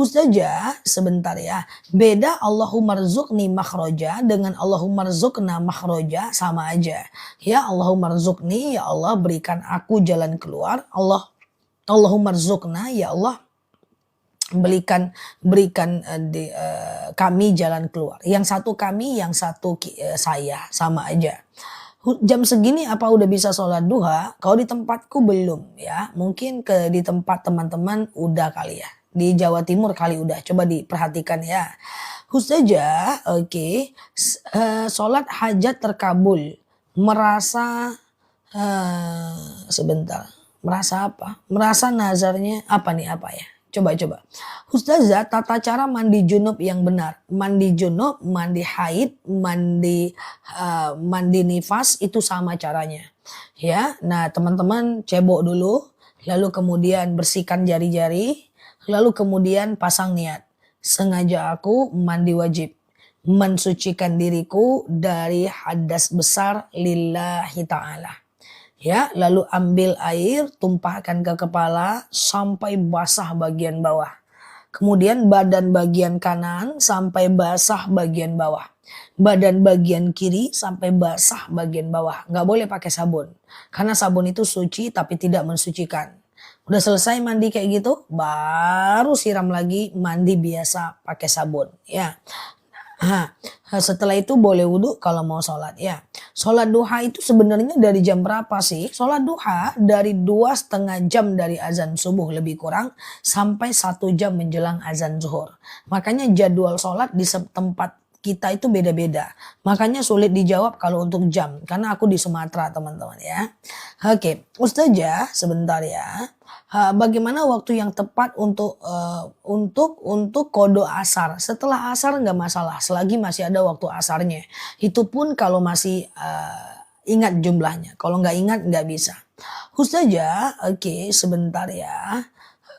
Ustazah, sebentar ya. Beda Allahumma rzuqni makhroja dengan Allahumma rzuqna makhroja sama aja. Ya Allahumma rzuqni, ya Allah berikan aku jalan keluar. Allahumma rzuqna, ya Allah berikan kami jalan keluar. Yang satu kami, yang satu saya, sama aja. Jam segini apa udah bisa sholat duha? Kalau di tempatku belum ya. Mungkin di tempat teman-teman udah kali ya. Di Jawa Timur kali udah. Coba diperhatikan ya. Ustazah, oke. Sholat hajat terkabul. Merasa sebentar. Merasa apa? Merasa nazarnya apa nih apa ya? Coba. Ustazah, tata cara mandi junub yang benar. Mandi junub, mandi haid, mandi nifas itu sama caranya. Ya, nah teman-teman cebok dulu, lalu kemudian bersihkan jari-jari, lalu kemudian pasang niat. Sengaja aku mandi wajib, mensucikan diriku dari hadas besar lillahi ta'ala. Ya, lalu ambil air, tumpahkan ke kepala sampai basah bagian bawah. Kemudian badan bagian kanan sampai basah bagian bawah. Badan bagian kiri sampai basah bagian bawah. Nggak boleh pakai sabun. Karena sabun itu suci tapi tidak mensucikan. Udah selesai mandi kayak gitu, baru siram lagi mandi biasa pakai sabun. Ya. Nah, setelah itu boleh wudhu kalau mau sholat ya. Sholat duha itu sebenarnya dari jam berapa sih? Sholat duha dari 2,5 jam dari azan subuh lebih kurang sampai 1 jam menjelang azan zuhur. Makanya jadwal sholat di tempat kita itu beda-beda. Makanya sulit dijawab kalau untuk jam. Karena aku di Sumatera teman-teman ya. Oke, Ustazah sebentar ya. Bagaimana waktu yang tepat untuk qodho asar? Setelah asar nggak masalah, selagi masih ada waktu asarnya. Itu pun kalau masih ingat jumlahnya. Kalau nggak ingat nggak bisa. Ustazah, oke sebentar ya.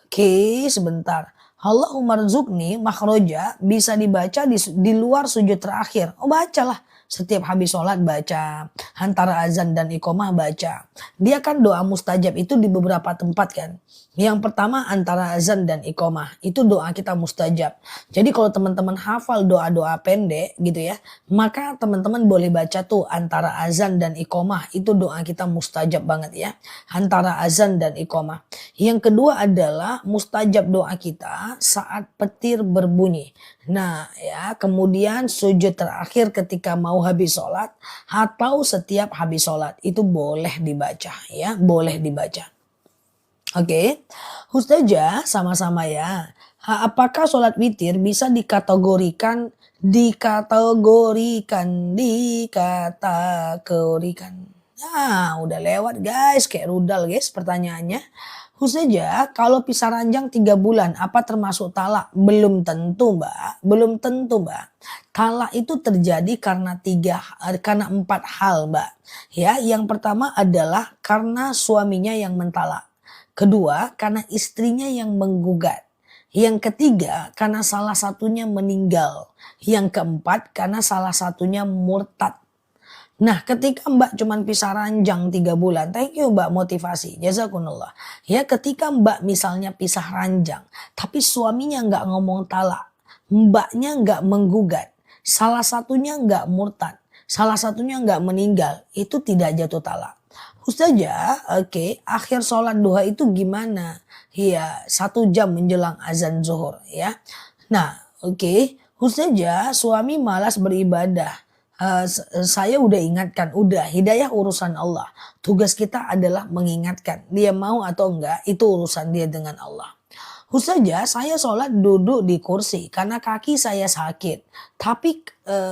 Oke sebentar. Allahumma rzuqni makhroja bisa dibaca di luar sujud terakhir. Oh bacalah. Setiap habis sholat baca. Antara azan dan iqomah baca. Dia kan doa mustajab itu di beberapa tempat kan. Yang pertama antara azan dan iqomah. Itu doa kita mustajab. Jadi kalau teman-teman hafal doa-doa pendek gitu ya. Maka teman-teman boleh baca tuh antara azan dan iqomah. Itu doa kita mustajab banget ya. Antara azan dan iqomah. Yang kedua adalah mustajab doa kita saat petir berbunyi. Nah ya kemudian sujud terakhir ketika mau habis sholat. Atau setiap habis sholat. Itu boleh dibaca ya. Boleh dibaca. Oke, Ustazah sama-sama ya. Apakah sholat witir bisa dikategorikan. Nah, udah lewat guys, kayak rudal guys pertanyaannya. Ustazah, kalau pisah ranjang 3 bulan, apa termasuk talak? Belum tentu mbak, belum tentu mbak. Talak itu terjadi karena 4 hal mbak. Ya, yang pertama adalah karena suaminya yang mentalak. Kedua, karena istrinya yang menggugat. Yang ketiga, karena salah satunya meninggal. Yang keempat, karena salah satunya murtad. Nah, ketika mbak cuman pisah ranjang 3 bulan, thank you mbak motivasi, jazakumullah. Ya, ketika mbak misalnya pisah ranjang, tapi suaminya nggak ngomong talak, mbaknya nggak menggugat, salah satunya nggak murtad, salah satunya nggak meninggal, itu tidak jatuh talak. Ustazah, oke, akhir sholat duha itu gimana? Iya, 1 jam menjelang azan zuhur ya. Nah, oke, Ustazah, suami malas beribadah. Saya udah ingatkan, udah hidayah urusan Allah. Tugas kita adalah mengingatkan. Dia mau atau enggak, itu urusan dia dengan Allah. Ustazah, saya sholat duduk di kursi karena kaki saya sakit. Tapi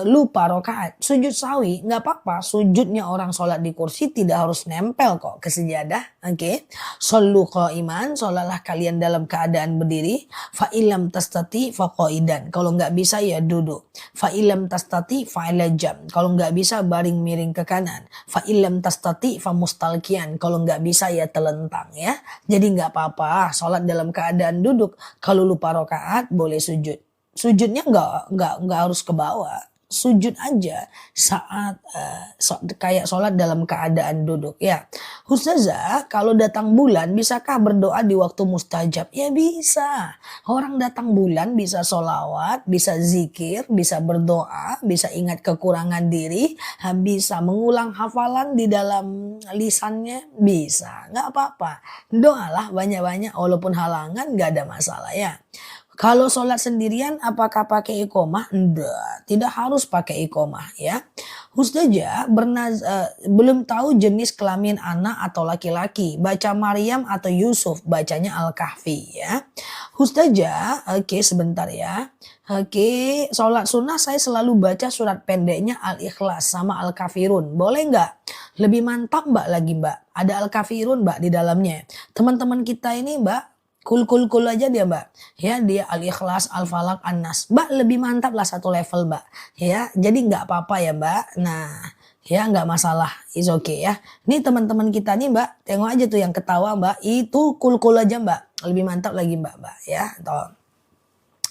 lupa rokaat. Sujud sawi nggak apa-apa. Sujudnya orang sholat di kursi tidak harus nempel kok ke sejadah. Oke. Shollu qaiman. Sholatlah kalian dalam keadaan berdiri. Fa ilam tastati fa qaidan. Kalau nggak bisa ya duduk. Fa ilam tastati fa ala jam. Kalau nggak bisa baring miring ke kanan. Fa ilam tastati fa mustalkian. Kalau nggak bisa ya telentang ya. Jadi nggak apa-apa. Sholat dalam keadaan duduk. Kalau lupa rokaat boleh sujud. Sujudnya nggak harus ke bawah. Sujud aja saat kayak sholat dalam keadaan duduk ya. Ustazah, kalau datang bulan bisakah berdoa di waktu mustajab? Ya bisa. Orang datang bulan bisa sholawat, bisa zikir, bisa berdoa, bisa ingat kekurangan diri, bisa mengulang hafalan di dalam lisannya, bisa. Nggak apa-apa. Doalah banyak-banyak walaupun halangan nggak ada masalah ya. Kalau sholat sendirian apakah pakai iqomah? Enggak, tidak harus pakai iqomah ya. Ustazah belum tahu jenis kelamin anak atau laki-laki. Baca Maryam atau Yusuf, bacanya Al-Kahfi ya. Ustazah, oke sebentar ya. Oke, sholat sunnah saya selalu baca surat pendeknya Al-Ikhlas sama Al-Kafirun. Boleh nggak? Lebih mantap mbak lagi mbak. Ada Al-Kafirun mbak di dalamnya. Teman-teman kita ini mbak, Kul aja dia mbak. Ya dia Al-Ikhlas, Al-Falaq, An-Nas. Mbak lebih mantap lah 1 level mbak. Ya jadi nggak apa-apa ya mbak. Nah ya nggak masalah. It's okay ya. Ini teman-teman kita nih mbak. Tengok aja tuh yang ketawa mbak. Itu kul aja mbak. Lebih mantap lagi mbak ya.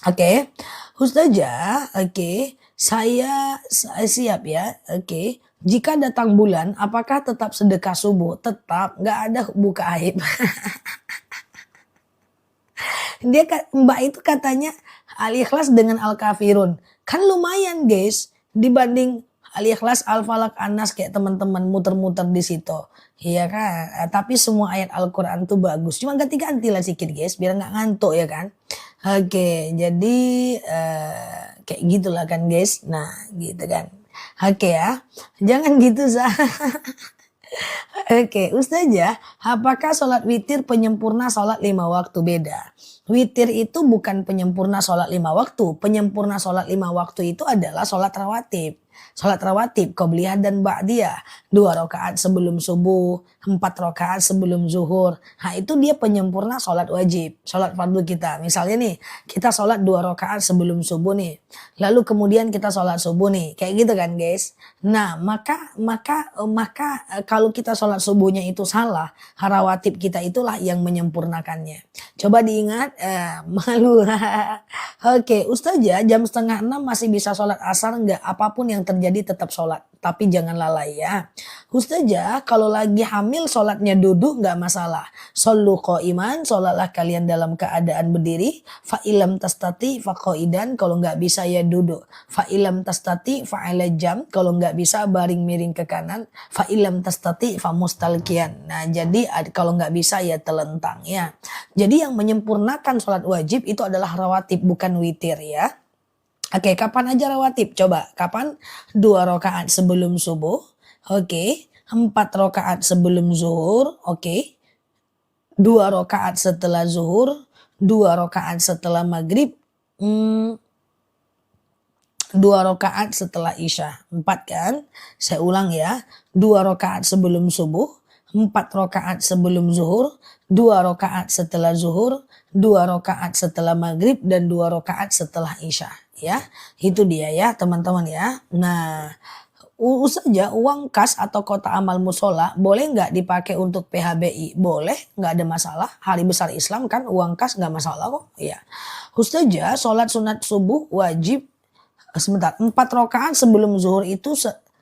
Oke. Ustazah. Oke. Saya siap ya. Oke. Jika datang bulan apakah tetap sedekah subuh? Tetap. Nggak ada buka aib. Mbak itu katanya Al-Ikhlas dengan Al-Kafirun. Kan lumayan guys dibanding Al-Ikhlas, Al-Falaq, An-Nas kayak teman-teman muter-muter di situ. Iya kan? Tapi semua ayat Al-Qur'an tuh bagus. Cuma ganti-ganti lah sedikit guys biar nggak ngantuk ya kan. Oke, jadi kayak gitulah kan guys. Nah, gitu kan. Oke ya. Jangan gitu Zah. Oke, Ustazah, apakah sholat witir penyempurna sholat 5 waktu? Beda. Witir itu bukan penyempurna sholat 5 waktu. Penyempurna sholat 5 waktu itu adalah sholat rawatib. Sholat rawatib, qobliyah dan ba'diyah. 2 rakaat sebelum subuh, 4 rakaat sebelum zuhur. Nah itu dia penyempurna sholat wajib, sholat fardu kita. Misalnya nih, kita sholat 2 rakaat sebelum subuh nih. Lalu kemudian kita sholat subuh nih, kayak gitu kan guys. Nah maka kalau kita sholat subuhnya itu salah, rawatib kita itulah yang menyempurnakannya. Coba diingat, malu. Oke, Ustazah jam setengah 6 masih bisa sholat asar nggak? Apapun yang terjadi tetap sholat. Tapi jangan lalai ya. Ustazah kalau lagi hamil sholatnya duduk nggak masalah. Shollu qa'iman, sholatlah kalian dalam keadaan berdiri. Fa'ilam tastati faqa'idan, kalau nggak bisa ya duduk. Fa'ilam tastati fa'ala jam, kalau nggak bisa baring miring ke kanan. Fa'ilam tastati famustalkian. Nah jadi kalau nggak bisa ya telentang ya. Jadi yang menyempurnakan sholat wajib itu adalah rawatib bukan witir ya. Oke, kapan aja rawatib? Coba, kapan? 2 rakaat sebelum subuh, oke. 4 rakaat sebelum zuhur, oke. 2 rakaat setelah zuhur, 2 rakaat setelah maghrib, 2 rakaat setelah isya. 4 kan? Saya ulang ya, 2 rakaat sebelum subuh, 4 rakaat sebelum zuhur, 2 rakaat setelah zuhur, 2 rakaat setelah maghrib, dan 2 rakaat setelah isya. Ya, itu dia ya teman-teman ya. Nah, saja uang kas atau kota amal musola boleh nggak dipakai untuk PHBI? Boleh, nggak ada masalah. Hari besar Islam kan uang kas nggak masalah kok. Ya, Ustazah sholat sunat subuh wajib sebentar 4 rakaat sebelum zuhur itu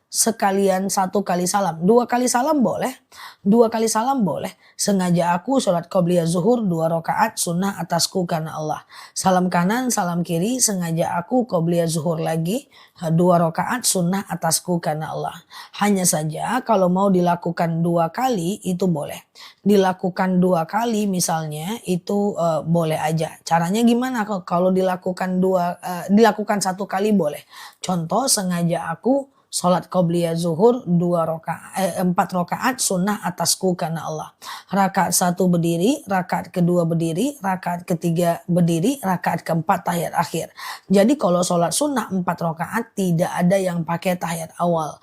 sekalian 1 kali salam, 2 kali salam boleh, 2 kali salam boleh. Sengaja aku sholat qobliyah zuhur 2 rakaat sunnah atasku karena Allah. Salam kanan, salam kiri, sengaja aku qobliyah zuhur lagi 2 rakaat sunnah atasku karena Allah. Hanya saja kalau mau dilakukan 2 kali itu boleh. Dilakukan 2 kali misalnya itu boleh aja. Caranya gimana kalau dilakukan dilakukan 1 kali boleh. Contoh sengaja aku sholat qobliyah zuhur 4 rakaat sunnah atasku karena Allah. Rakaat 1 berdiri, rakaat kedua berdiri, rakaat ketiga berdiri, rakaat keempat tahiyat akhir. Jadi kalau sholat sunnah 4 rakaat tidak ada yang pakai tahiyat awal.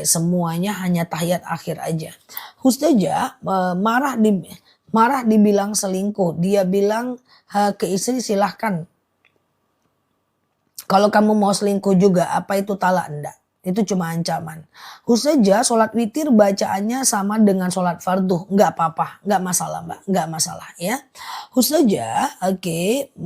Semuanya hanya tahiyat akhir aja. Ustazah marah dibilang selingkuh. Dia bilang ke istri silahkan. Kalau kamu mau selingkuh juga apa itu talak? Enggak. Itu cuma ancaman. Ustazah sholat witir bacaannya sama dengan sholat fardu. Nggak apa-apa. Nggak masalah mbak. Nggak masalah ya. Ustazah oke.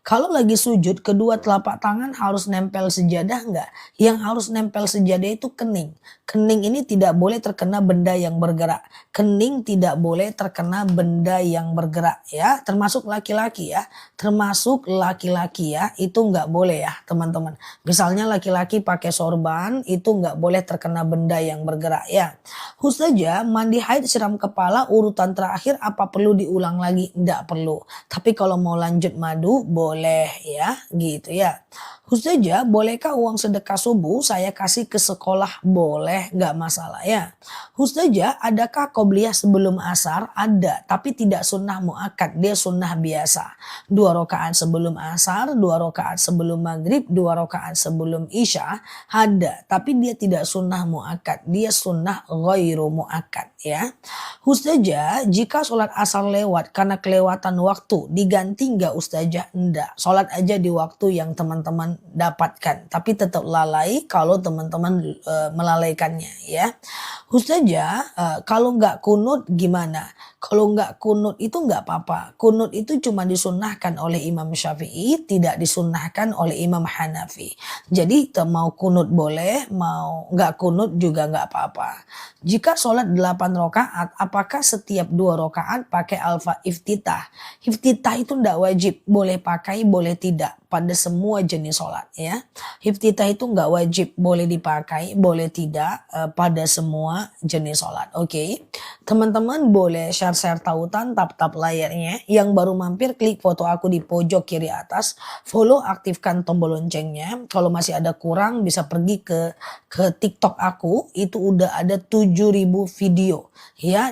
Kalau lagi sujud kedua telapak tangan harus nempel sejadah nggak? Yang harus nempel sejadah itu kening. Kening ini tidak boleh terkena benda yang bergerak. Kening tidak boleh terkena benda yang bergerak ya. Termasuk laki-laki ya. Termasuk laki-laki ya. Itu nggak boleh ya teman-teman. Misalnya laki-laki pakai sorban itu nggak boleh terkena benda yang bergerak ya. Ustazah mandi haid siram kepala urutan terakhir apa perlu diulang lagi? Nggak perlu. Tapi kalau mau lanjut madu boleh ya gitu ya. Ustazah bolehkah uang sedekah subuh saya kasih ke sekolah? Boleh, nggak masalah ya. Ustazah adakah qobliyah sebelum asar? Ada, tapi tidak sunnah muakkad, dia sunnah biasa. 2 rakaat sebelum asar, 2 rakaat sebelum maghrib, 2 rakaat sebelum isya ada, tapi dia tidak sunnah muakkad, dia sunnah ghairu muakkad ya. Ustazah jika sholat asar lewat karena kelewatan waktu diganti nggak Ustazah? Enggak, sholat aja di waktu yang teman-teman dapatkan, tapi tetap lalai kalau teman-teman melalaikannya ya. Ustazah kalau nggak kunut gimana? Kalau nggak kunut itu nggak apa-apa. Kunut itu cuma disunnahkan oleh Imam Syafi'i, tidak disunnahkan oleh Imam Hanafi. Jadi mau kunut boleh, mau nggak kunut juga nggak apa-apa. Jika sholat 8 rakaat, apakah setiap 2 rakaat pakai iftitah? Iftitah itu nggak wajib, boleh pakai, boleh tidak. Pada semua jenis sholat ya. Iftitah itu nggak wajib, boleh dipakai, boleh tidak pada semua jenis sholat. Oke. Teman-teman boleh share tautan, tap layarnya. Yang baru mampir klik foto aku di pojok kiri atas. Follow, aktifkan tombol loncengnya. Kalau masih ada kurang bisa pergi ke TikTok aku. Itu udah ada 7.000 video ya.